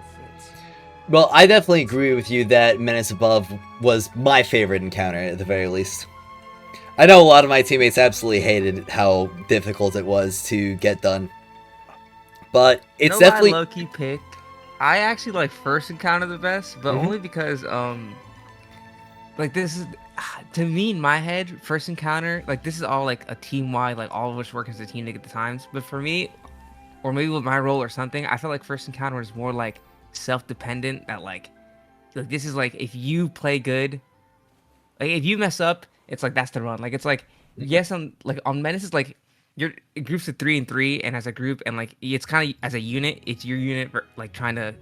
Well, I definitely agree with you that Menace Above was my favorite encounter, at the very least. I know a lot of my teammates absolutely hated how difficult it was to get done. But it's definitely... low key pick. I actually like first encounter the best, but Mhm. only because like this is to me in my head first encounter like this is all like a team wide, like all of us work as a team to get the times. But for me, or maybe with my role or something, I felt like first encounter was more like self-dependent. That like this is like if you play good, like if you mess up, it's like that's the run. Like it's like yes, on like on Menace is like you're groups of 3 and 3, and as a group, and like it's kind of as a unit, it's your unit like trying to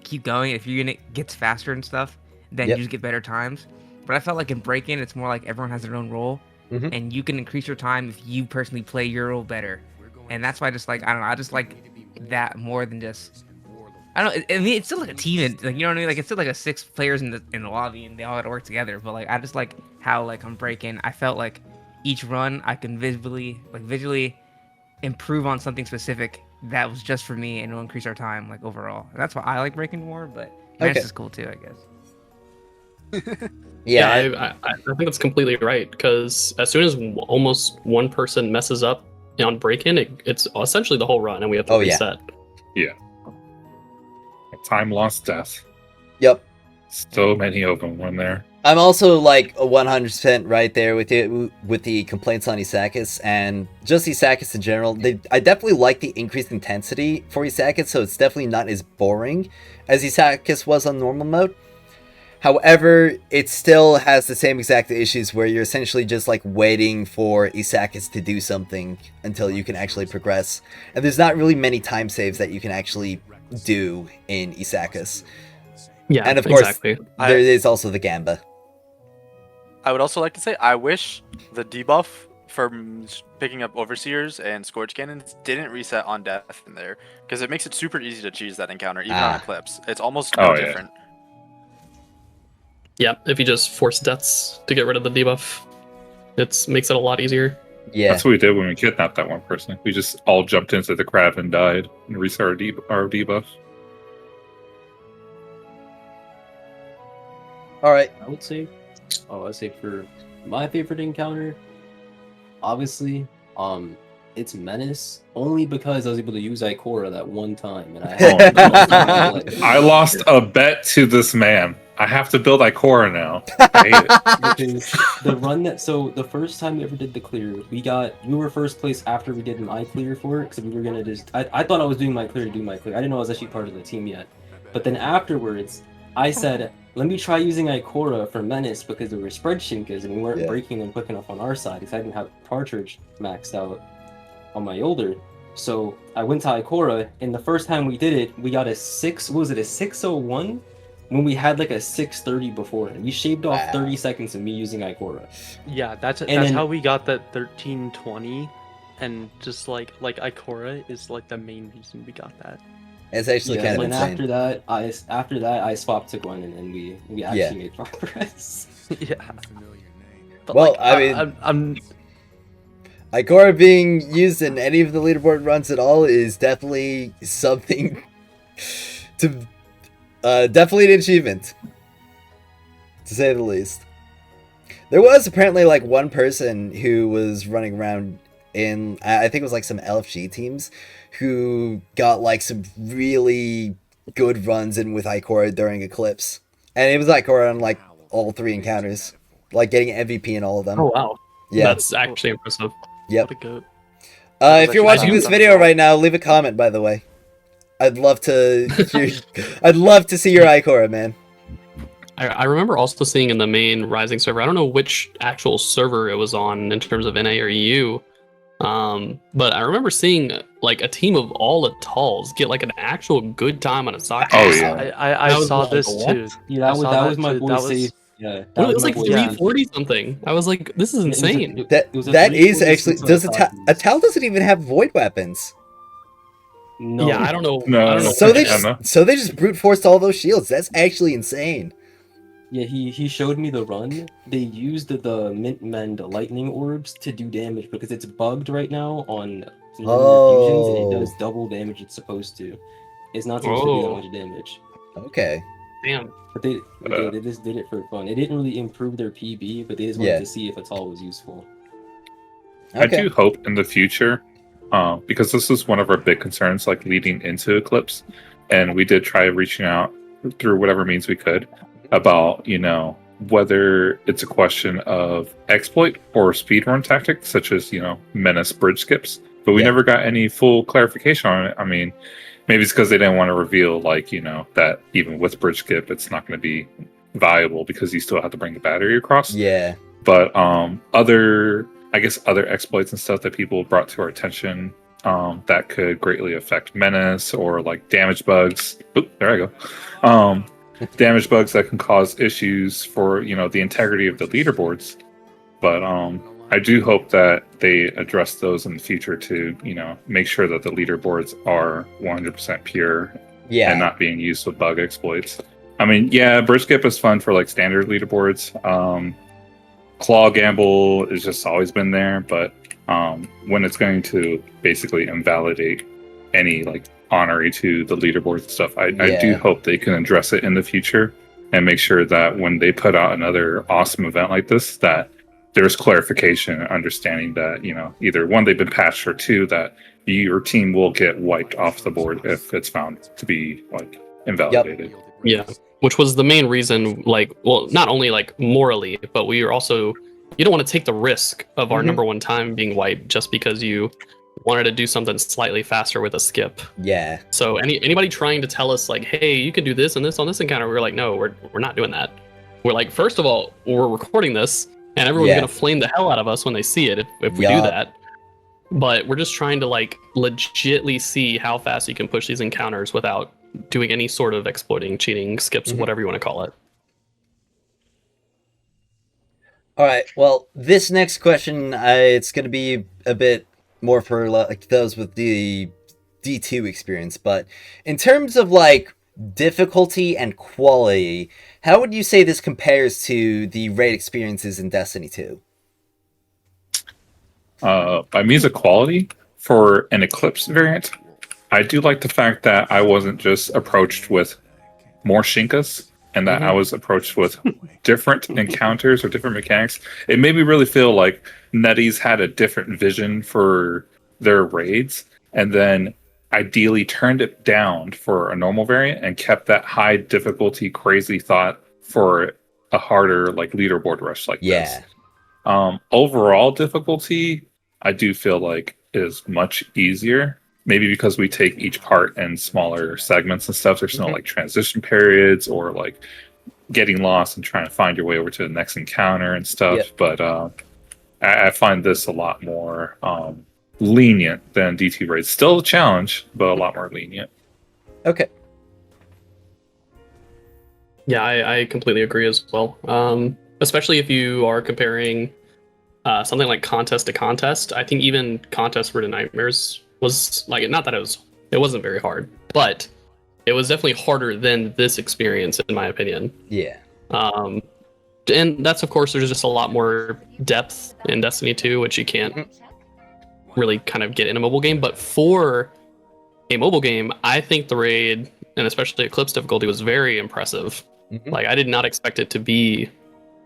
keep going. If your unit gets faster and stuff, then Yep. you just get better times. But I felt like in break-in, it's more like everyone has their own role, Mhm. and you can increase your time if you personally play your role better. And that's why I just like I don't know, I just like that more than just I don't. I mean, it's still like a team, and like you know what I mean. Like it's still like a 6 players in the lobby, and they all had to work together. But like I just like how like on break-in, I felt like each run I can visually improve on something specific that was just for me, and it'll increase our time like overall. And that's why I like breaking more. But Menace Okay. is cool too, I guess. Yeah, I think that's completely right because as soon as almost one person messes up on break-in, it's essentially the whole run, and we have to Oh, yeah. reset. Time lost death. Yep. So many of them when there. I'm also like 100% right there with you with the complaints on Isakis and just Isakis in general. I definitely like the increased intensity for Isakis, so it's definitely not as boring as Isakis was on normal mode. However, it still has the same exact issues where you're essentially just like waiting for Isakis to do something until you can actually progress. And there's not really many time saves that you can actually do in Isakis. Yeah, And of course, exactly. there is also the Gamba. I would also like to say I wish the debuff from picking up overseers and scourge cannons didn't reset on death in there because it makes it super easy to cheese that encounter even on Eclipse. It's almost no Oh, yeah. different. Yeah, if you just force deaths to get rid of the debuff, it makes it a lot easier. Yeah. That's what we did when we kidnapped that one person. We just all jumped into the crab and died and reset our debuff. Alright. I'd say for my favorite encounter, obviously, it's Menace, only because I was able to use Ikora that one time, and I had the most time to play. I lost a bet to this man. I have to build Ikora now. I hate it. Because the run the first time we ever did the clear, we were first place after we did my clear for it, because we were gonna I thought I was doing my clear to do my clear. I didn't know I was actually part of the team yet. But then afterwards, I said, let me try using Ikora for Menace because there were spread shinkas and we weren't Yeah. breaking them quick enough on our side because I didn't have cartridge maxed out on my older. So I went to Ikora, and the first time we did it, we got a 601? When we had like a 630 before, and we shaved off Wow. 30 seconds of me using Ikora. Yeah, that's then- how we got that 1320, and just like Ikora is like the main reason we got that. It's actually kind of and insane. after that, I swapped to Gwen, and we actually Yeah. made progress. Yeah. But Well, like, I mean- I'm Ikora being used in any of the leaderboard runs at all is definitely something to definitely an achievement, to say the least. There was apparently like one person who was running around in, I think it was like some LFG teams, who got like some really good runs in with Ikora during Eclipse, and it was Ikora on like all 3 encounters. like getting an MVP in all of them. Oh wow, Yeah. that's actually impressive. Yep. What a goat. If you're watching this video right now, leave a comment. By the way, I'd love to hear. I'd love to see your Ikora, man. I remember also seeing in the main Rising server, I don't know which actual server it was on in terms of NA or EU, but I remember seeing like a team of all Atals get like an actual good time on a soccer. Oh, team. yeah. I was saw like, this what? too. Yeah, that I was saw that was my too. boy That was- safe. Yeah, that Well, it was like my boy Safe. 340 something. I was like, this is It was a- insane. it- That it was a that is 340 actually six does on Atal Titans. Atal doesn't even have void weapons. No. Yeah, I don't know. No. I don't know. So they Yeah, just no. so they just brute forced all those shields. That's actually insane. Yeah, he showed me the run. They used the Mint Mend lightning orbs to do damage because it's bugged right now on linear fusions and it does double damage it's supposed to. It's not supposed to do that Oh. much damage. Okay. Damn. But they just did it for fun. It didn't really improve their PB, but they just Yeah. wanted to see if Atal was useful. I Okay. do hope in the future, because this is one of our big concerns, like leading into Eclipse, and we did try reaching out through whatever means we could about, whether it's a question of exploit or speedrun tactics, such as, menace bridge skips. But we Yeah. never got any full clarification on it. I mean, maybe it's because they didn't want to reveal, like, that even with bridge skip, it's not going to be viable because you still have to bring the battery across. Yeah. But other exploits and stuff that people brought to our attention that could greatly affect menace or like damage bugs. Oop, there I go. Damage bugs that can cause issues for the integrity of the leaderboards. But I do hope that they address those in the future to make sure that the leaderboards are 100% pure Yeah. and not being used with bug exploits. I mean, yeah, bridge skip is fun for like standard leaderboards. Claw gamble has just always been there, but when it's going to basically invalidate any like honorary to the leaderboards and stuff, I do Yeah. hope they can address it in the future and make sure that when they put out another awesome event like this, that there's clarification and understanding that either one, they've been patched, or two, that your team will get wiped off the board if it's found to be like invalidated. Yeah, which was the main reason, like, well, not only like morally, but we are also, you don't want to take the risk of our Mhm. number one time being wiped just because you wanted to do something slightly faster with a skip. Yeah. So anybody trying to tell us like, hey, you can do this and this on this encounter, we're like, no, we're not doing that. We're like, first of all, we're recording this, and everyone's Yeah. gonna flame the hell out of us when they see it if we do Yup. that. But we're just trying to like legitly see how fast you can push these encounters without doing any sort of exploiting, cheating, skips, Mhm. whatever you want to call it. All right. Well, this next question, it's going to be a bit more for like those with the D2 experience, but in terms of like difficulty and quality, how would you say this compares to the raid experiences in Destiny 2? By means of quality, for an Eclipse variant, I do like the fact that I wasn't just approached with more Shinkas, and that I was approached with different encounters or different mechanics. It made me really feel like NetEase had a different vision for their raids, and then ideally turned it down for a normal variant and kept that high difficulty crazy thought for a harder like leaderboard rush like this. Overall difficulty, I do feel like is much easier. Maybe because we take each part in smaller segments and stuff. There's no like transition periods or like getting lost and trying to find your way over to the next encounter and stuff. Yep. But I find this a lot more lenient than DT raids. Still a challenge, but a lot more lenient. Okay. Yeah, I completely agree as well. Especially if you are comparing something like contest to contest. I think even Contest for the Nightmares was like, not that it wasn't very hard, but it was definitely harder than this experience, in my opinion. Yeah. And that's, of course, there's just a lot more depth in Destiny 2, which you can't really kind of get in a mobile game. But for a mobile game, I think the raid, and especially Eclipse difficulty, was very impressive. Mhm. Like, I did not expect it to be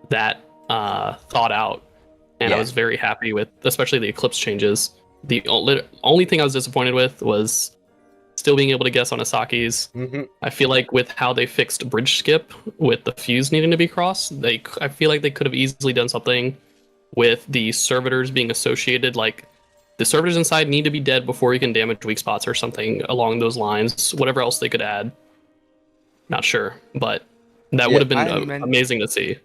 that thought out. And Yeah. I was very happy with, especially the Eclipse changes. The only thing I was disappointed with was still being able to guess on Asaki's. Mm-hmm. I feel like with how they fixed bridge skip with the fuse needing to be crossed, I feel like they could have easily done something with the servitors being associated. Like the servitors inside need to be dead before you can damage weak spots or something along those lines. Whatever else they could add, not sure, but that would have been amazing to see.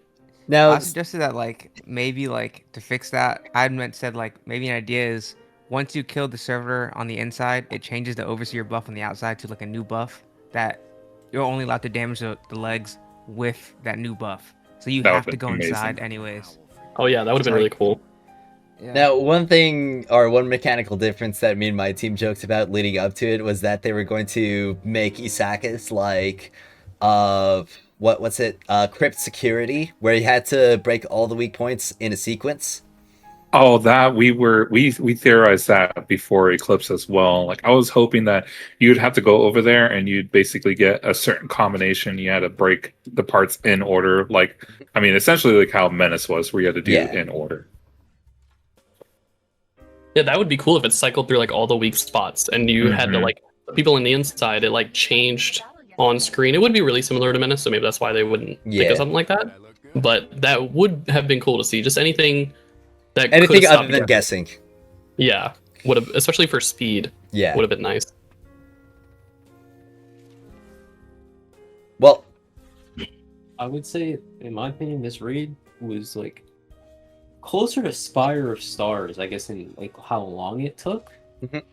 Now, I suggested that like maybe like to fix that, I meant said like maybe an idea is once you kill the servitor on the inside, it changes the overseer buff on the outside to like a new buff that you're only allowed to damage the legs with that new buff. So you That have would've to go been inside amazing. anyways. Oh yeah, that would have been really cool. Yeah. Now, one mechanical difference that me and my team joked about leading up to it was that they were going to make Isaacus like, crypt security, where you had to break all the weak points in a sequence. Oh, that we theorized that before Eclipse as well. Like I was hoping that you'd have to go over there and you'd basically get a certain combination. You had to break the parts in order. Like, I mean, essentially like how Menace was, where you had to do Yeah. in order. Yeah, that would be cool if it cycled through like all the weak spots and you had to Mhm. like the people on the inside. It like changed on screen. It would be really similar to Menace, so maybe that's why they wouldn't think Yeah. of something like that. But that would have been cool to see. Just anything that Anything could've other stopped than you. guessing. Yeah, would have, especially for speed, Yeah. would have been nice. Well, I would say, in my opinion, this raid was like closer to Spire of Stars, I guess, in like how long it took. Mhm.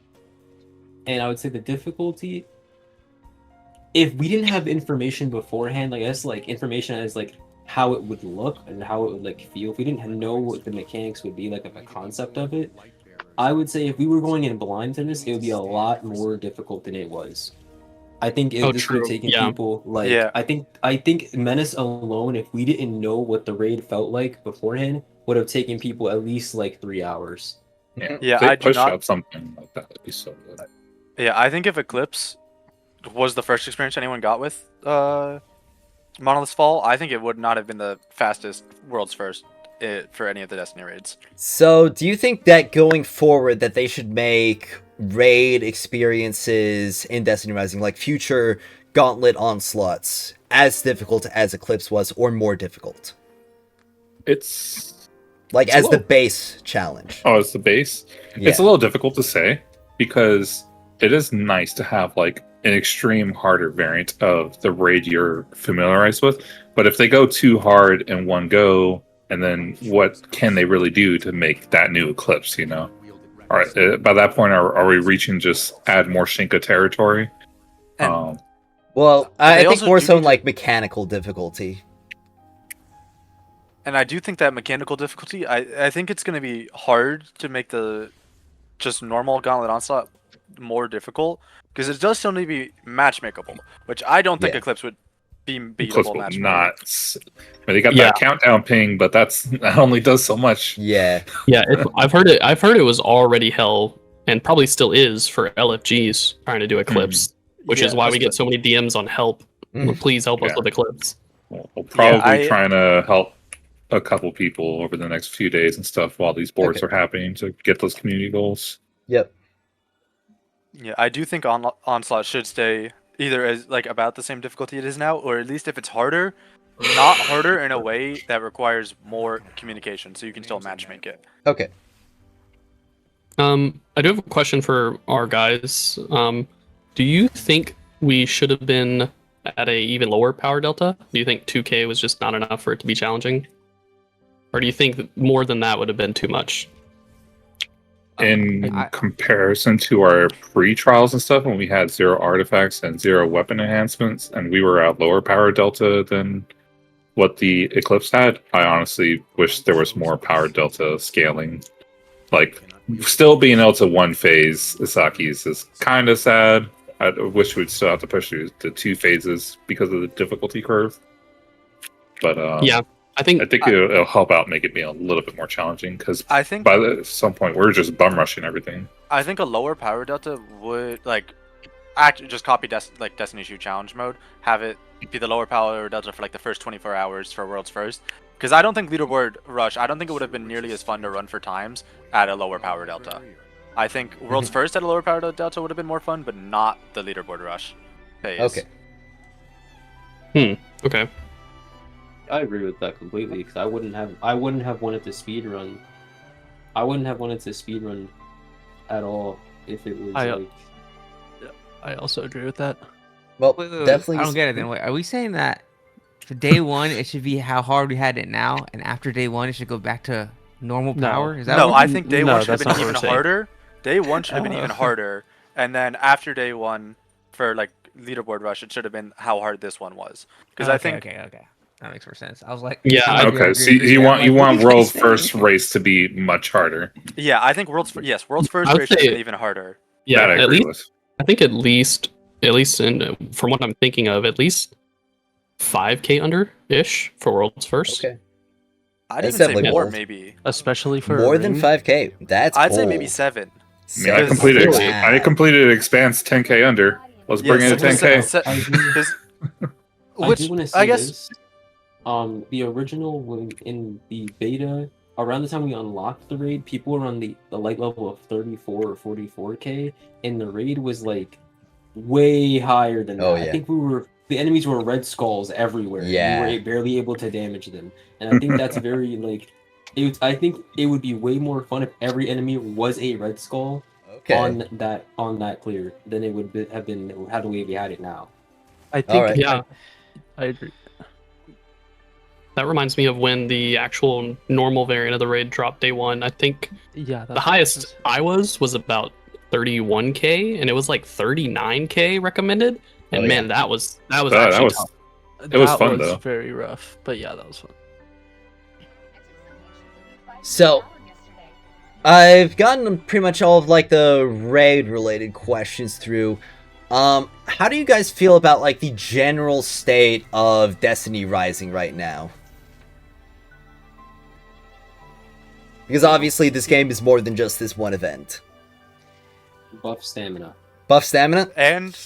And I would say the difficulty, if we didn't have information beforehand, like I guess like information as like how it would look and how it would like feel, if we didn't know what the mechanics would be like of a concept of it, I would say if we were going in blind to this, it would be a lot more difficult than it was. I think this would true. have taken Yeah. people like Yeah. I think Menace alone, if we didn't know what the raid felt like beforehand, would have taken people at least like 3 hours. Yeah, Yeah, If they I do push not- out something like that. It'd be so good. Yeah, I think if Eclipse was the first experience anyone got with Monolith's Fall, I think it would not have been the fastest world's first for any of the Destiny raids. so do you think that going forward that they should make raid experiences in Destiny Rising, like future Gauntlet onslaughts, as difficult as Eclipse was, or more difficult? It's Like It's a as the little- base challenge. it's the base. Yeah. It's a little difficult to say because it is nice to have like an extreme harder variant of the raid you're familiarized with. But if they go too hard in one go, and then what can they really do to make that new Eclipse? You know. All right. By that point, are we reaching just add more Shinka territory? And- Well, I They think also more do so in need to- like mechanical difficulty. And I do think that mechanical difficulty, I think it's going to be hard to make the just normal Gauntlet Onslaught more difficult, because it does still need to be matchmakeable, which I don't think Yeah. Eclipse would be Eclipse beatable will matchmakeable. not. I mean, they got Yeah. that countdown ping, but that only does so much. Yeah. Yeah, I've heard it was already hell, and probably still is for LFGs trying to do Eclipse, which is Yeah, why we get so many DMs on help. Mhm. Please help us Yeah. with Eclipse. We'll probably I- trying to help a couple people over the next few days and stuff while these boards Okay. are happening to get those community goals. Yep. Yeah, I do think Onslaught should stay either as like about the same difficulty it is now, or at least if it's harder, not harder in a way that requires more communication, so you can still matchmake it. Okay. I do have a question for our guys. Do you think we should have been at a even lower power delta? Do you think 2K was just not enough for it to be challenging? Or do you think that more than that would have been too much? In I- comparison to our pre-trials and stuff, when we had 0 artifacts and 0 weapon enhancements, and we were at lower power delta than what the Eclipse had, I honestly wish there was more power delta scaling. Like, still being able to one phase Isaki's is kind of sad. I wish we'd still have to push through the 2 phases because of the difficulty curve. But Yeah, I think it'll help out make it be a little bit more challenging, because I think by some point we're just bum rushing everything. I think a lower power delta would like actually just copy Destiny 2 challenge mode, have it be the lower power delta for like the first 24 hours for world's first. Because I don't think leaderboard rush. I don't think it would have been nearly as fun to run for times at a lower power delta. I think World's First at a lower power delta would have been more fun, but not the leaderboard rush phase. Okay. Okay. I agree with that completely because I wouldn't have wanted to speed run. I wouldn't have wanted to speed run at all if it was like. I also agree with that. Well, Wait, definitely. I don't get it. Then wait, are we saying that for day one it should be how hard we had it now, and after day one it should go back to normal No. power? Is that No, what I think day No, one should have that's been not what even we're saying. harder. Day one should have been even Oh. harder, and then after day one, for like leaderboard rush, it should have been how hard this one was. Because I think okay. That makes more sense. I was like, Yeah, I Okay, so agree. you I'm want like, what are you guys World's saying? First race to be much harder. yeah, I think World's First I would race should have say- been even harder. Yeah, That I at agree least with. I think at least in from what I'm thinking of, at least 5k under ish for World's First. Okay. I'd That's even say definitely more, bold. maybe. Especially for a More than ring. 5k. That's I'd say maybe bold. 7. I mean, I Because- completed Wow. I completed Expanse 10k under. Let's bring Yeah, it to 10k. I do- Which I do want to say I guess this. The original in the beta, around the time we unlocked the raid, people were on the light level of 34 or 44k, and the raid was like way higher than that. Oh, I yeah. think the enemies were red skulls everywhere. and Yeah. we were barely able to damage them, and I think that's very like. I think it would be way more fun if every enemy was a red skull Okay. on that clear than it would have been how the way we had it now. I think. Alright. Yeah. I agree. That reminds me of when the actual normal variant of the raid dropped day one. I think Yeah. the highest I was about 31k, and it was like 39k recommended. And Oh, man, yeah. that was That actually was tough. It was That fun, though. very rough, but yeah, that was fun. So, I've gotten pretty much all of like the raid related questions through. How do you guys feel about like the general state of Destiny Rising right now? Because obviously this game is more than just this one event. Buff stamina. Buff stamina, and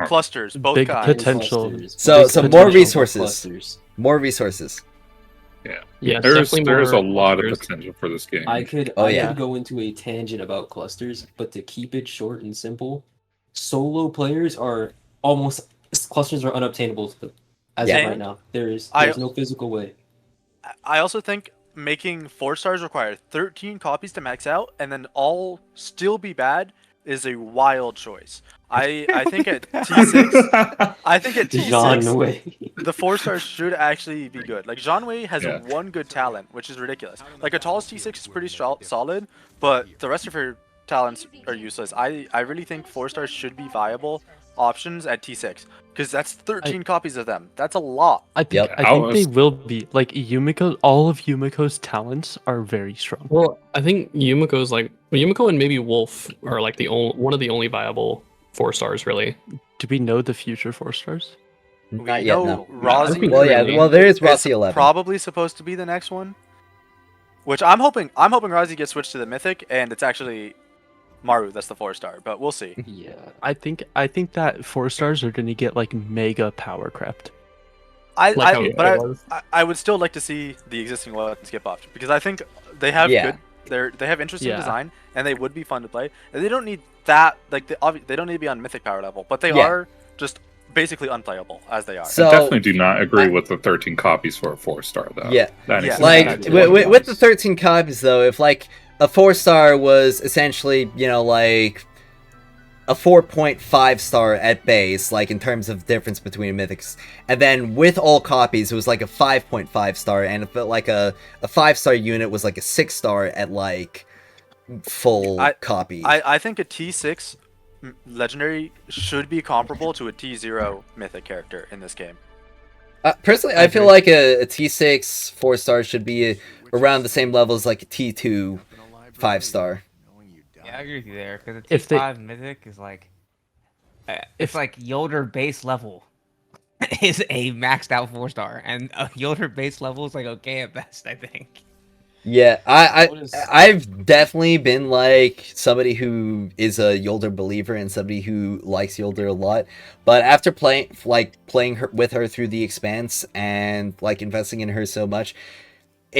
clusters, both Big kinds. potential. So- Big so more potential. resources. Clusters. more resources. Yeah, There's definitely a more lot of clusters. potential for this game. I could Oh, I yeah. could go into a tangent about clusters, but to keep it short and simple, solo players are clusters are unobtainable to them as Yeah. of right now. There's I- no physical way. I also think making 4 stars require 13 copies to max out, and then all still be bad is a wild choice. I think at T6, I think at John T6, way. the 4 stars should actually be good. Like Jean Wei has Yeah. one good talent, which is ridiculous. Like a tallest T6 is pretty solid, but the rest of her talents are useless. I really think 4 stars should be viable options at T6 because that's 13 copies of them. That's a lot. I think Yep. I think they will be like Yumiko. All of Yumiko's talents are very strong. Well, I think Yumiko's like Yumiko and maybe Wolf are like one of the only viable 4 stars really. Do we know the future 4 stars? Not We yet, know no. Rozzy Well, yeah, Really? well, there is is Rossi 11. probably supposed to be the next one. Which I'm hoping Rozzy gets switched to the Mythic and it's actually Maru that's the 4 star, but we'll see. Yeah. I think that 4 stars are going to get like mega power crept. I was. would still like to see the existing weapons get buffed because I think they have Yeah. they have interesting Yeah. design and they would be fun to play. And they don't need that like they don't need to be on Mythic power level, but they Yeah. are just basically unplayable as they are. So, I definitely do not agree with the 13 copies for a 4-star though. Yeah. That Yeah. needs to like, be added. with the 13 copies, though, if, like, a 4-star was essentially, you know, like, a 4.5-star at base, like, in terms of difference between mythics, and then with all copies, it was, like, a 5.5-star, and if, like, a 5-star unit was, like, a 6-star at, like, full copy. I think a T6 legendary should be comparable to a T0 mythic character in this game. Personally, I feel like a T6 4-star should be around the same level as, like, a T2 5-star. Yeah, I agree with you there because If they- T5 Mythic is like, it's like Yolder base level is a maxed out 4-star, and a Yolder base level is like okay at best, I think. Yeah, What is- I've definitely been like somebody who is a Yolder believer and somebody who likes Yolder a lot. But after playing her with her through the Expanse and like investing in her so much,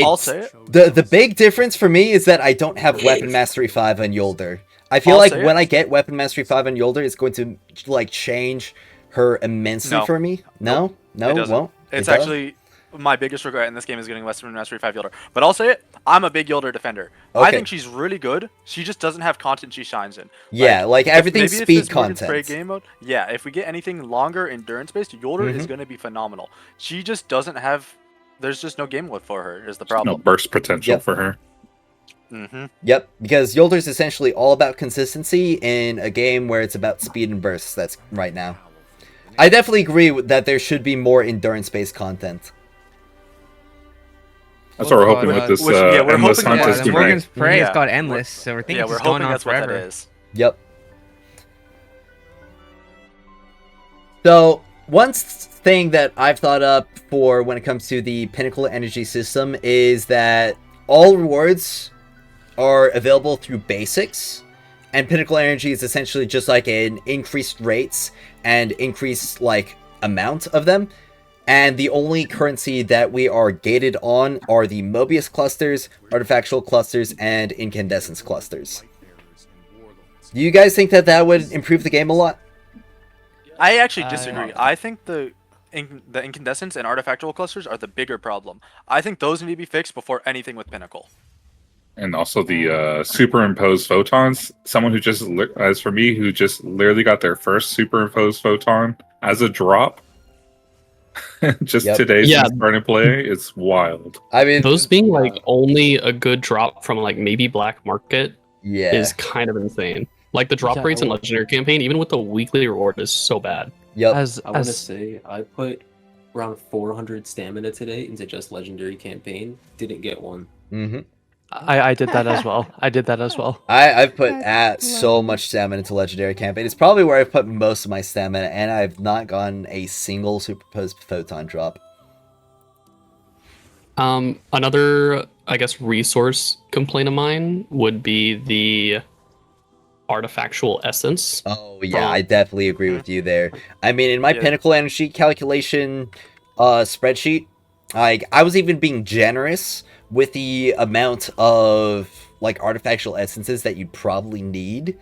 I'll it's say it. the big difference for me is that I don't have Weapon Mastery 5 on Yolder. I feel I'll like say when it. I get Weapon Mastery 5 on Yolder, it's going to like change her immensely No. for me. No, no, It doesn't. won't. It's It does? actually my biggest regret in this game is getting Western Mastery 5 Yolder. But I'll say it, I'm a big Yolder defender. I Okay. think she's really good. She just doesn't have content she shines in. Yeah, like if everything's maybe speed it's this Morgan's Prey content. game mode. Yeah, if we get anything longer endurance based, Yolder is going to be phenomenal. She just doesn't have. There's just no game mode for her. Is the No problem? burst potential Yep. for her. Mm-hmm. Yep, because Yolder's essentially all about consistency in a game where it's about speed and bursts. That's right now. I definitely agree that there should be more endurance-based content. That's what we're hoping Well, with this we're endless hoping hunt that- is the too Morgan's big. Prey is Yeah. called Endless, so we're thinking Yeah, it's we're just going hoping on that's what forever. that is. Yep. So, one thing that I've thought up for when it comes to the Pinnacle Energy system is that all rewards are available through basics, and Pinnacle Energy is essentially just like an increased rates and increased like amount of them. And the only currency that we are gated on are the Mobius clusters, artifactual clusters, and incandescence clusters. Do you guys think that that would improve the game a lot? I actually disagree. I think the incandescence and artifactual clusters are the bigger problem. I think those need to be fixed before anything with Pinnacle. And also the superimposed photons. Someone who just, as for me, who just literally got their first superimposed photon as a drop just Yep. today Yeah. since starting to play. It's wild. I mean, Those being like only a good drop from like maybe black market yeah. is kind of insane. Like the drop Yeah, rates in I- Legendary campaign, even with the weekly reward, is so bad. Yep. I want to say I put around 400 stamina today into just legendary campaign. Didn't get one. Mm-hmm. I did that as well. I did that as well. I've put so much stamina into Legendary Campaign. It's probably where I've put most of my stamina, and I've not gotten a single superposed photon drop. Another, I guess, resource complaint of mine would be the artifactual essence. Oh yeah, I definitely agree with you there. I mean, in my Yeah. Pinnacle Energy calculation spreadsheet, I was even being generous with the amount of like artifactual essences that you'd probably need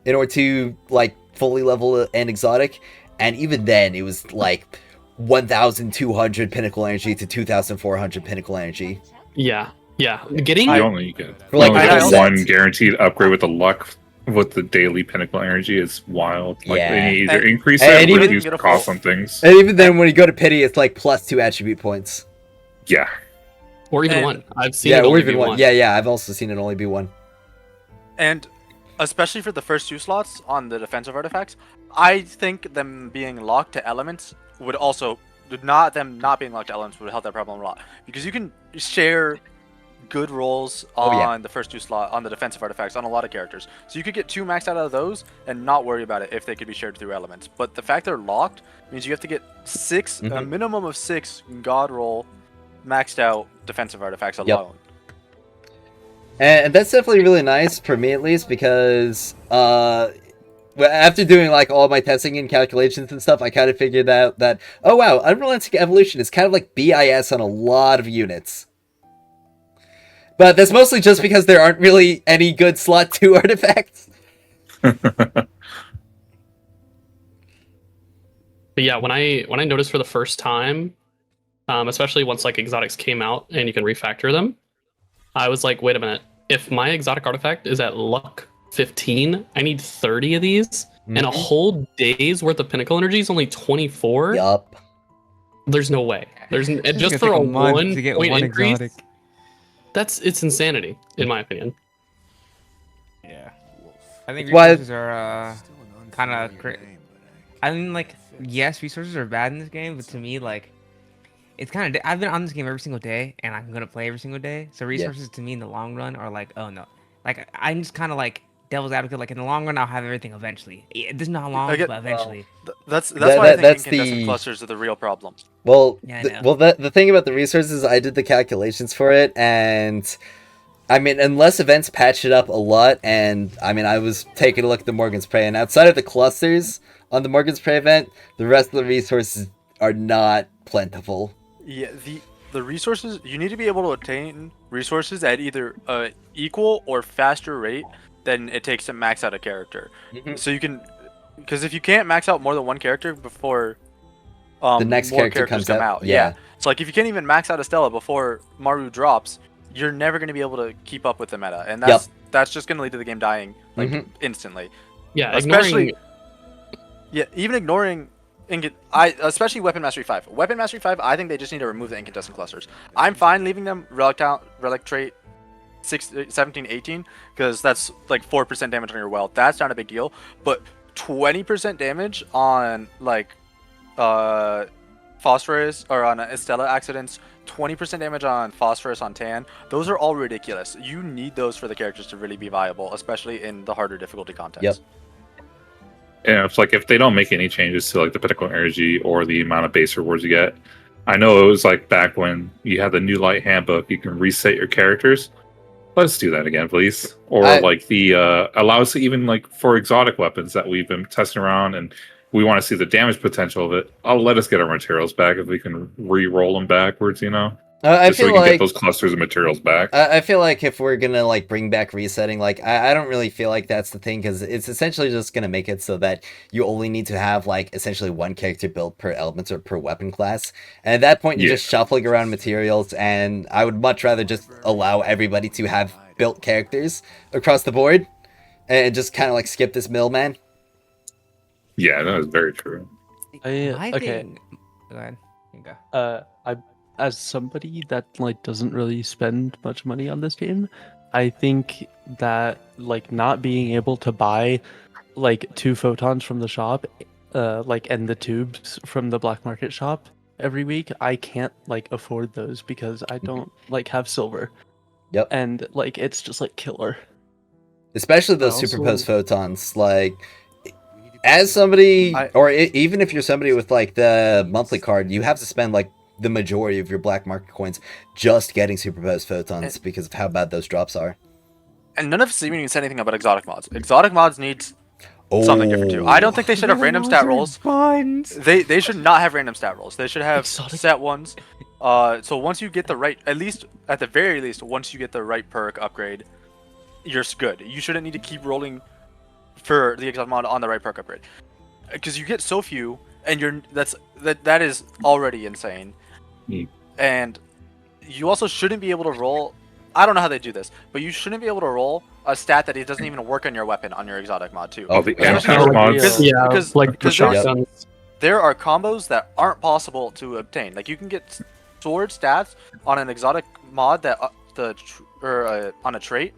in order to like fully level an exotic, and even then it was like 1,200 Pinnacle Energy to 2,400 Pinnacle Energy. Yeah, getting You only get, For, like, you only I get also- one guaranteed upgrade with the luck with the daily Pinnacle Energy is wild. Like Yeah. they either And- increase and it or even- reduce Get the a cost full- on things. And even then, when you go to Pity, it's like +2 attribute points. Yeah. or even and- one. I've seen Yeah, it or only even be one. one. Yeah, I've also seen it only be one. And especially for the first two slots on the defensive artifacts, I think them being locked to elements would also not being locked to elements would help that problem a lot, because you can share good rolls Oh, on yeah. the first two slot on the defensive artifacts on a lot of characters. So you could get 2 maxed out of those and not worry about it if they could be shared through elements. But the fact they're locked means you have to get 6, a Mhm. minimum of 6 god roll maxed out defensive artifacts Yep. alone. And that's definitely really nice for me, at least, because after doing like all my testing and calculations and stuff, I kind of figured out that, oh wow, Unrelenting Evolution is kind of like BIS on a lot of units. But that's mostly just because there aren't really any good slot 2 artifacts. But yeah, when I noticed for the first time, especially once like exotics came out and you can refactor them, I was like, wait a minute. If my exotic artifact is at luck 15, I need 30 of these, and a Mhm. whole day's worth of pinnacle energy is only 24. Yup. There's no way. There's It's just gonna for take a month 1 to get point one increase. exotic. It's insanity, in my opinion. Yeah. I think Why- resources are kind of. I mean, like, yes, resources are bad in this game, but to me, like, it's kind of. I've been on this game every single day, and I'm gonna play every single day. So resources to me in the long run are like, oh no, like I'm just kind of like devil's advocate. Like in the long run, I'll have everything eventually. It doesn't know how long, get- but eventually. That's That- why I think that's incandescent the- clusters are the real problem. Well, Yeah, I know. the thing about the resources, I did the calculations for it, and I mean, unless events patch it up a lot, and I mean, I was taking a look at the Morgan's Prey, and outside of the clusters on the Morgan's Prey event, the rest of the resources are not plentiful. Yeah, the resources, you need to be able to obtain resources at either a equal or faster rate than it takes to max out a character. Mhm. So you can, because if you can't max out more than one character before The next more character characters comes come out, out, yeah. So like if you can't even max out Estella before Maru drops, you're never going to be able to keep up with the meta, and that's just going to lead to the game dying like Mhm. instantly. Yeah, Especially, ignoring. yeah, even ignoring especially Weapon Mastery 5. Weapon Mastery 5, I think they just need to remove the incandescent clusters. I'm fine leaving them relic trait 17, 18, because that's like 4% damage on your wealth. That's not a big deal, but 20% damage on like phosphorus or on Estella accidents, 20% damage on phosphorus on tan, those are all ridiculous. You need those for the characters to really be viable, especially in the harder difficulty contexts. Yep. Yeah, it's like if they don't make any changes to like the pinnacle energy or the amount of base rewards you get. I know it was like back when you had the new light handbook, you can reset your characters. Let's do that again, please. Or like the allow us to even like for exotic weapons that we've been testing around and we want to see the damage potential of it. I'll let us get our materials back if we can re-roll them backwards, you know? I Just so feel we can like get those clusters of materials back. I feel like if we're gonna like bring back resetting, like I don't really feel like that's the thing because it's essentially just gonna make it so that you only need to have like essentially one character built per element or per weapon class, and at that point you're just shuffling around materials. And I would much rather just allow everybody to have built characters across the board and just kind of like skip this middleman. Yeah, that is very true. My okay. thing. Go ahead. You go. I as somebody that like doesn't really spend much money on this game, I think that like not being able to buy like 2 photons from the shop, like and the tubes from the black market shop every week, I can't like afford those because I don't like have silver. Yep. And like it's just like killer. Especially those superposed photons, like as somebody, even if you're somebody with like the monthly card, you have to spend like the majority of your black market coins just getting superposed photons because of how bad those drops are. And none of us even said anything about exotic mods. Exotic mods need something different too. I don't think they should have random stat rolls. They should not have random stat rolls. They should have set ones. So once you get the right, at least at the very least, once you get the right perk upgrade, you're good. You shouldn't need to keep rolling for the exotic mod on the right perk upgrade, because you get so few, and that is already insane. And you also shouldn't be able to roll. I don't know how they do this, but you shouldn't be able to roll a stat that it doesn't even work on your weapon on your exotic mod too. Oh, the Especially mods. because like the shotguns. there are combos that aren't possible to obtain. Like you can get sword stats on an exotic mod that on a trait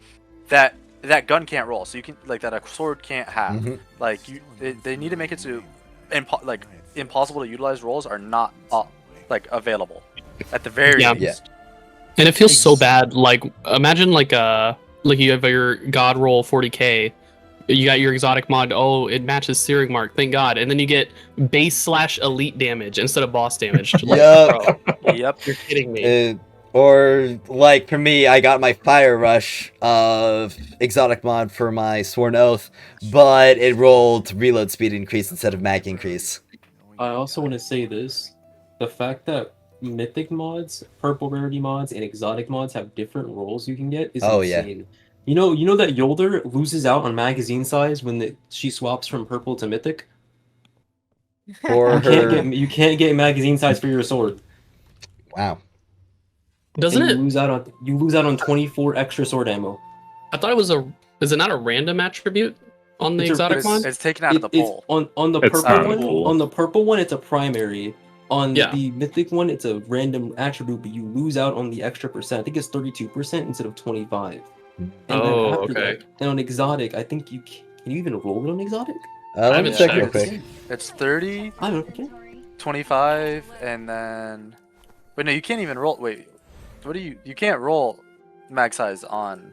that gun can't roll. So you can like that a sword can't have. Mm-hmm. Like they need to make it so impossible to utilize rolls are not like available at the very least. Yeah. And it feels so bad. Like imagine like you have your god roll 40k, you got your exotic mod. Oh, it matches Searing Mark. Thank God. And then you get base/elite damage instead of boss damage. Like, bro, Yep. You're kidding me. Or like for me, I got my Fire Rush of exotic mod for my Sworn Oath, but it rolled reload speed increase instead of mag increase. I also want to say this: the fact that mythic mods, purple rarity mods, and exotic mods have different rolls you can get is insane. You know that Yolder loses out on magazine size when she swaps from purple to mythic. You can't get magazine size for your sword. Wow. Doesn't it? You lose out on 24 extra sword ammo. I thought it was is it not a random attribute on the exotic mod? It's taken out of the pool. On the purple one. On the purple one, it's a primary. On the mythic one, it's a random attribute, but you lose out on the extra percent. I think it's 32% instead of 25. And okay. And on exotic, I think can you even roll it on exotic? Let me check real quick. It's 30, 25, and then... Wait, no, you can't even roll... Wait, what do you can't roll mag size on...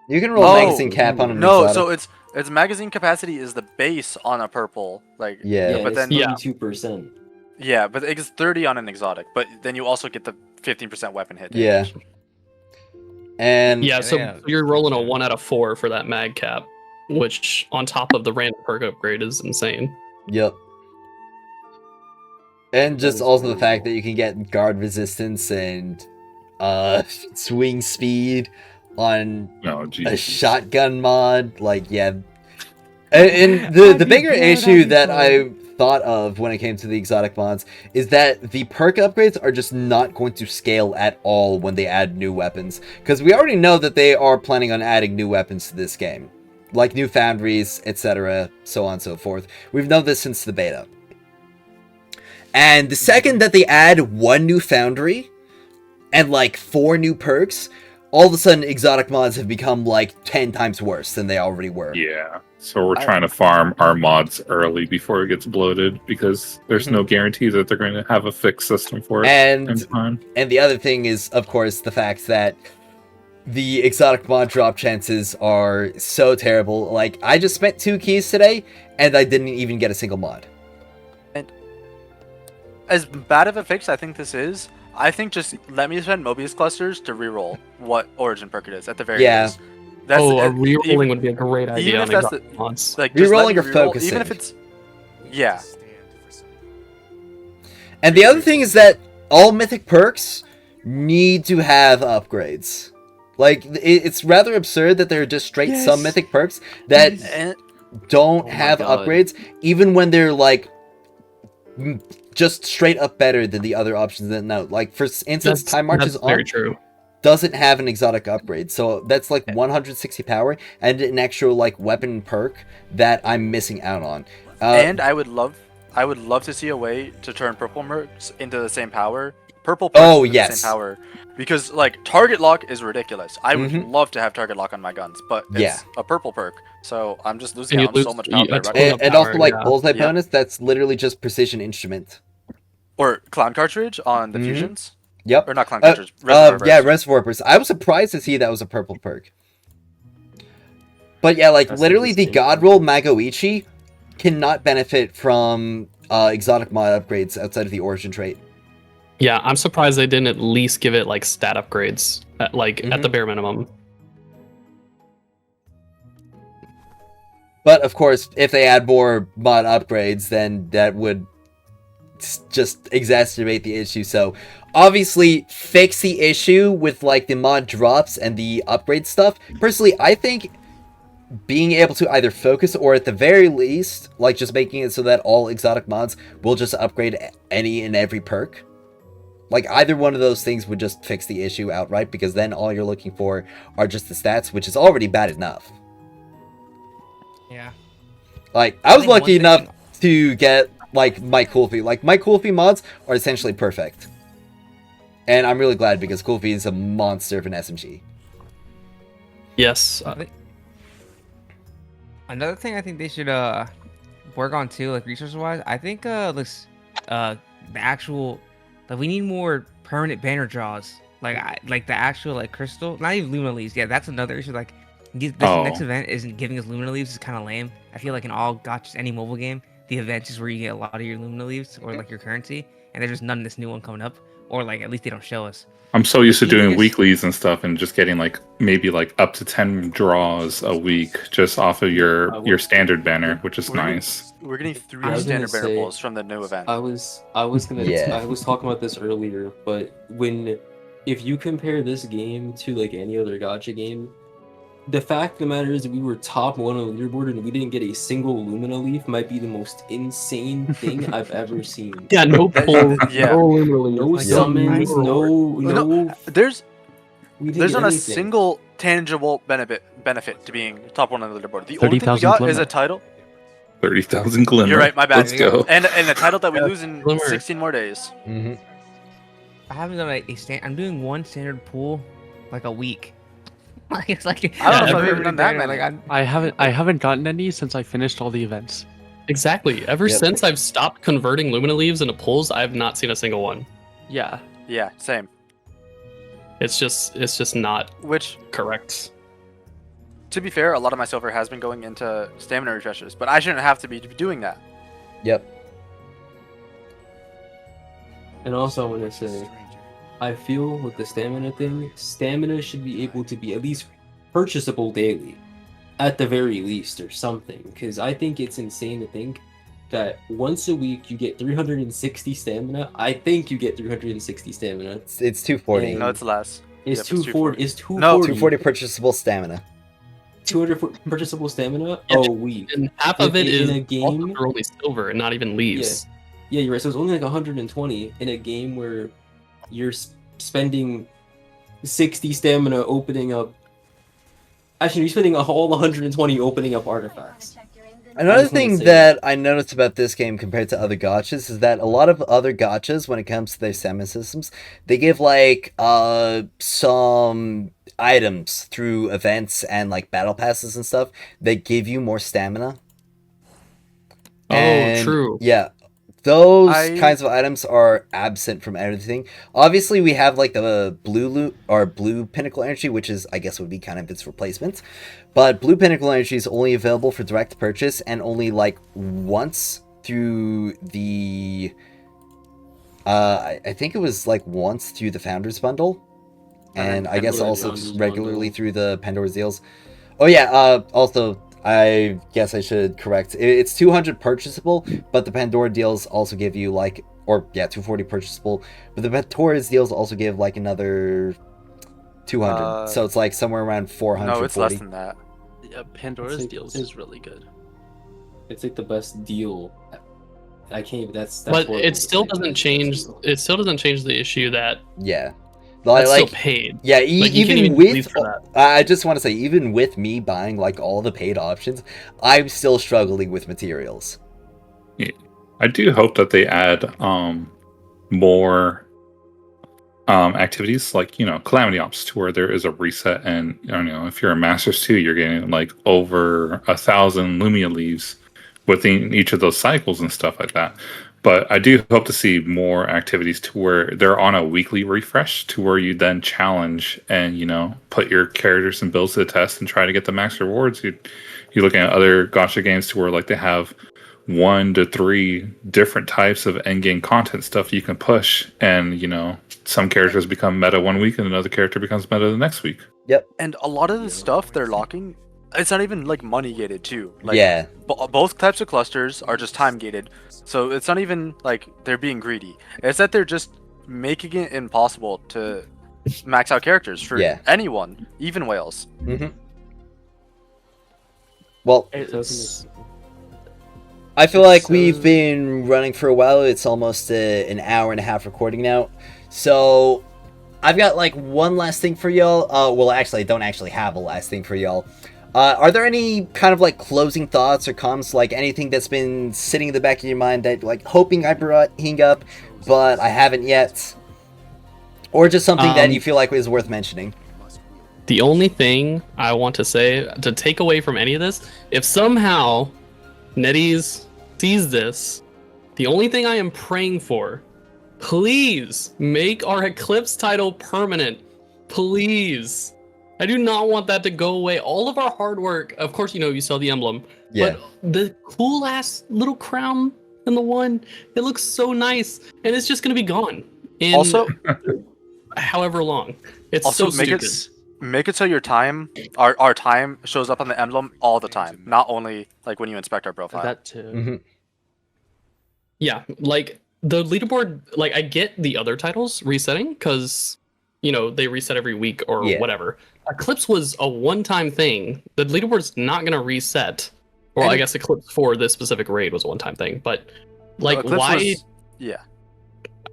You can roll magazine cap on an exotic. So it's magazine capacity is the base on a purple. Like but then 32%. Yeah, but it's 30 on an exotic. But then you also get the 15% weapon hit damage. Yeah. And so you're rolling a 1 out of 4 for that mag cap, which on top of the random perk upgrade is insane. Yep. And just also the fact that you can get guard resistance and swing speed on Oh, a Jesus. shotgun mod. Like, yeah. And the bigger issue that I thought of when it came to the exotic mods is that the perk upgrades are just not going to scale at all when they add new weapons. Because we already know that they are planning on adding new weapons to this game. Like new foundries, etc., so on and so forth. We've known this since the beta. And the second that they add one new foundry and like 4 new perks, all of a sudden exotic mods have become like 10 times worse than they already were. Yeah. So we're trying to farm our mods early before it gets bloated because there's no guarantee that they're going to have a fixed system for it in time. And the other thing is, of course, the fact that the exotic mod drop chances are so terrible. Like, I just spent 2 keys today, and I didn't even get a single mod. And as bad of a fix I think this is, I think just let me spend Mobius clusters to reroll what origin perk it is at the very least. A rerolling would be a great idea. Even on if that's exotic mods. like just Rerolling let me or reroll, focusing. even if it's And the other thing is that all mythic perks need to have upgrades. Like, it's rather absurd that there are just straight some mythic perks that don't have upgrades, even when they're like just straight up better than the other options that no. Like, for instance, Time Marches On very true. doesn't have an exotic upgrade, so that's like 160 power and an extra like weapon perk that I'm missing out on. And I would love to see a way to turn purple mercs into the same power. Purple perks into the same power. Because like target lock is ridiculous. I would love to have target lock on my guns, but it's a purple perk. So I'm just losing out on so much power. And also like bullseye bonus, that's literally just precision instrument. Or clown cartridge on the fusions. Yep. Or not clown cartridge. Reservoir burst. Yeah, reservoir burst. I was surprised to see that was a purple perk. But yeah, like literally the god roll Magoichi cannot benefit from exotic mod upgrades outside of the origin trait. Yeah, I'm surprised they didn't at least give it like stat upgrades, at the bare minimum. But of course, if they add more mod upgrades, then that would just exacerbate the issue. So obviously fix the issue with like the mod drops and the upgrade stuff. Personally, I think being able to either focus or at the very least, like just making it so that all exotic mods will just upgrade any and every perk. Like, either one of those things would just fix the issue outright, because then all you're looking for are just the stats, which is already bad enough. Yeah. Like, I was lucky enough to get, like, my Kulfi. Like, my Kulfi mods are essentially perfect. And I'm really glad, because Kulfi is a monster of an SMG. Yes. Another thing I think they should work on, too, like, resource-wise, I think, the actual... Like, we need more permanent banner draws. Like the actual like crystal, not even Lumina Leaves. Yeah, that's another issue. Like, this next event isn't giving us Lumina Leaves. It's kind of lame. I feel like in all gotchas, any mobile game, the event is where you get a lot of your Lumina Leaves or like your currency, and there's just none in this new one coming up. Or like at least they don't show us. I'm so used to doing weeklies and stuff, and just getting like maybe like up to 10 draws a week just off of your standard banner, which is nice. We're getting 3 standard banner pulls from the new event. I was talking about this earlier, but if you compare this game to like any other gacha game, the fact of the matter is that we were top 1 on the leaderboard and we didn't get a single Lumina Leaf might be the most insane thing I've ever seen. Yeah, no pull, no summons, no. There's not a single tangible benefit to being top 1 on the leaderboard. The only thing we got is a title. 30,000 glimmer. You're right, my bad. Let's go. And a title that we lose in 16 more days. Mm-hmm. I haven't done I'm doing 1 standard pool like a week. Like it's like I don't know if I've ever done that many. Like, I haven't gotten any since I finished all the events. Exactly. Ever since I've stopped converting Lumina Leaves into pulls, I've not seen a single one. Yeah. Yeah, same. It's just not correct. To be fair, a lot of my silver has been going into stamina refreshes, but I shouldn't have to be doing that. Yep. And also I want to say, I feel with the stamina thing, stamina should be able to be at least purchasable daily, at the very least, or something. Because I think it's insane to think that once a week you get 360 stamina. I think you get 360 stamina. It's 240. No, it's less. It's Yep, it's 240. It's 240. No. 240 purchasable stamina. 200 purchasable stamina. Yeah, Oh, weak. And half of it is in a game. also for only silver and not even leaves. Yeah, you're right. So it's only like 120 in a game where you're spending 60 stamina opening up. Actually, you're spending all 120 opening up artifacts. Another just wanna thing say that I noticed about this game compared to other gachas is that a lot of other gachas, when it comes to their stamina systems, they give like some items through events and like battle passes and stuff that give you more stamina. Oh, true. Yeah, those I- kinds of items are absent from everything. Obviously, we have like the blue loot or blue pinnacle energy, which is I guess would be kind of its replacement. But blue pinnacle energy is only available for direct purchase and only like once through the. I think it was like once through the Founders Bundle, and I guess Pandora's also Founders regularly Bundle. through the Pandora's deals. Oh yeah. Also, I guess I should correct. It's 200 purchasable, but the Pandora deals also give you like, or yeah, 240 purchasable. But the Pandora's deals also give like another 200. So it's like somewhere around 440. No, it's less than that. Yeah, Pandora's like- deals it's- is really good. It's like the best deal. I can't even. That's But horrible it to still say, doesn't that's the best change. deal. It still doesn't change the issue that Yeah. that's Like, still paid. yeah, Like, you can't even even with leave for that. I just want to say, even with me buying like all the paid options, I'm still struggling with materials. I do hope that they add more activities like Calamity Ops to where there is a reset, and if you're a Masters 2, you're getting like over 1,000 Lumia leaves within each of those cycles and stuff like that. But I do hope to see more activities to where they're on a weekly refresh, to where you then challenge and put your characters and builds to the test and try to get the max rewards. You're looking at other gacha games to where like they have 1 to 3 different types of endgame content stuff you can push, and some characters become meta one week and another character becomes meta the next week. And a lot of the stuff they're locking, it's not even like money gated too. Like, Yeah. both types of clusters are just time gated, so it's not even like they're being greedy. It's that they're just making it impossible to max out characters for Yeah. anyone, even whales. Mm-hmm. Well, It doesn't. I feel like So- we've been running for a while. It's almost an hour and a half recording now. So I've got like one last thing for y'all. Well, actually, I don't actually have a last thing for y'all. Are there any kind of like closing thoughts or comments, like anything that's been sitting in the back of your mind that like hoping I brought up, but I haven't yet? Or just something that you feel like is worth mentioning? The only thing I want to say to take away from any of this, if somehow NetEase sees this, the only thing I am praying for, please make our Eclipse title permanent. Please. I do not want that to go away. All of our hard work, of course, you saw the emblem, Yeah. but the cool ass little crown in the one, it looks so nice, and it's just gonna be gone. In Also, however long. It's also so make stupid. make it so your time, our time shows up on the emblem all the time, not only like when you inspect our profile. That too. Mm-hmm. Yeah, like the leaderboard, like I get the other titles resetting because they reset every week or Yeah. whatever. Eclipse was a one-time thing. The leaderboard's not gonna reset. Well, And I it- guess Eclipse for this specific raid was a one-time thing, but like Eclipse why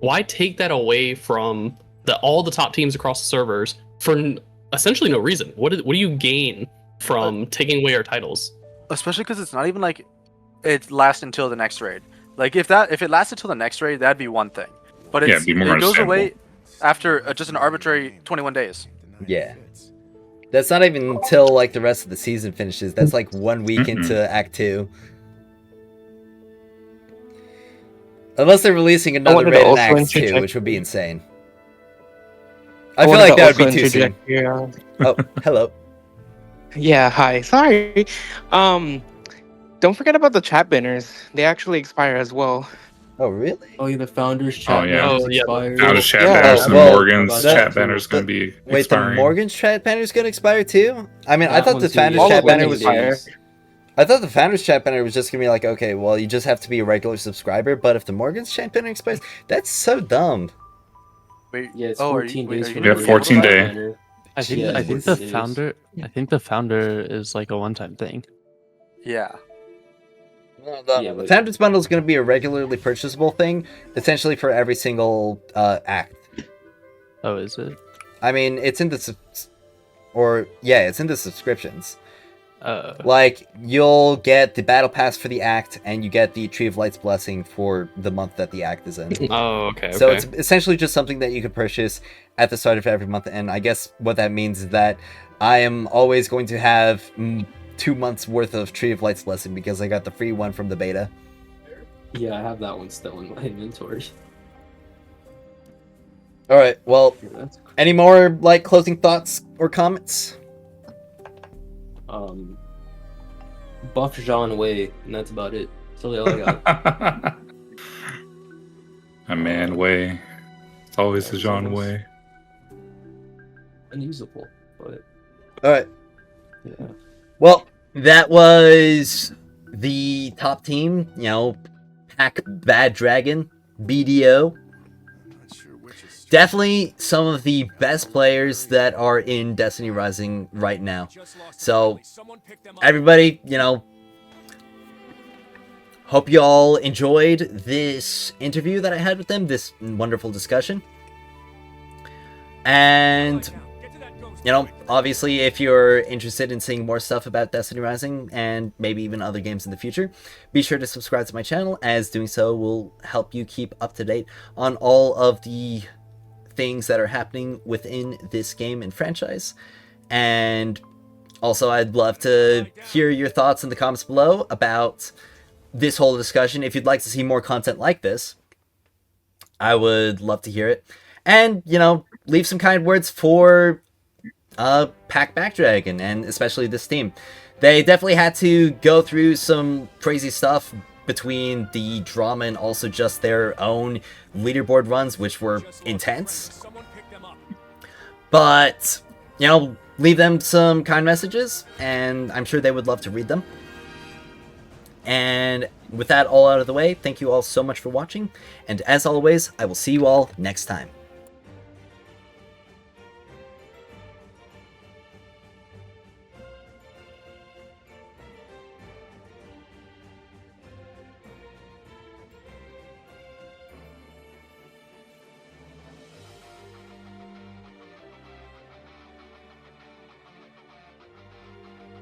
why take that away from all the top teams across the servers for essentially no reason? What do you gain from taking away our titles? Especially because it's not even like it lasts until the next raid. Like if it lasted till the next raid, that'd be one thing. But Yeah, it'd be more it goes understandable. away after just an arbitrary 21 days. Yeah. That's not even until like the rest of the season finishes. That's like 1 week into Act 2. Unless they're releasing another wanted to raid in also Act 2, interject- which would be insane. I feel like that would be too soon. Oh, hello. Yeah, hi. Sorry. Don't forget about the chat banners. They actually expire as well. Oh, really? Oh, yeah, the founders chat. yeah. banners Oh, yeah. expired. Now the chat Yeah. banners Oh, and well, Morgan's that- chat banners going to be Wait, the expiring. Morgan's chat banner is going to expire too? I mean, I That thought one the too, Founders yeah. chat All of them banner was. expire. I thought the Founders chat banner was just going to be like, okay, well, you just have to be a regular subscriber, but if the Morgan's chat banner expires, that's so dumb. Wait. Yeah, it's oh, 14 days you from Yeah, the 14 Chat day. banner. I think Yeah, I think 14 the days. founder is like a one-time thing. Yeah. Yeah, The but- Founders Bundle is going to be a regularly purchasable thing, essentially for every single act. Oh, is it? I mean, it's in the it's in the subscriptions. Uh, Like, you'll get the battle pass for the act, and you get the Tree of Light's blessing for the month that the act is in. Oh, okay. So Okay. it's essentially just something that you can purchase at the start of every month, and I guess what that means is that I am always going to have 2 months worth of Tree of Light's blessing because I got the free one from the beta. Yeah, I have that one still in my inventory. All right. Well, Yeah, that's any more like closing thoughts or comments? Buff Jean Wei, and that's about it. That's really all I got. A man way. It's always the Yeah, John sounds- way. Unusable, but All right. yeah. Well, that was the top team. You know, Pack Bad Dragon, BDO. Definitely some of the best players that are in Destiny Rising right now. So, everybody, you know, hope you all enjoyed this interview that I had with them, this wonderful discussion. And, you know, obviously, if you're interested in seeing more stuff about Destiny Rising and maybe even other games in the future, be sure to subscribe to my channel, as doing so will help you keep up to date on all of the things that are happening within this game and franchise. And also, I'd love to hear your thoughts in the comments below about this whole discussion. If you'd like to see more content like this, I would love to hear it. And, you know, leave some kind words for Pack Backdragon, and especially this team. They definitely had to go through some crazy stuff between the drama and also just their own leaderboard runs, which were intense. But, you know, leave them some kind messages, and I'm sure they would love to read them. And with that all out of the way, thank you all so much for watching, and as always, I will see you all next time.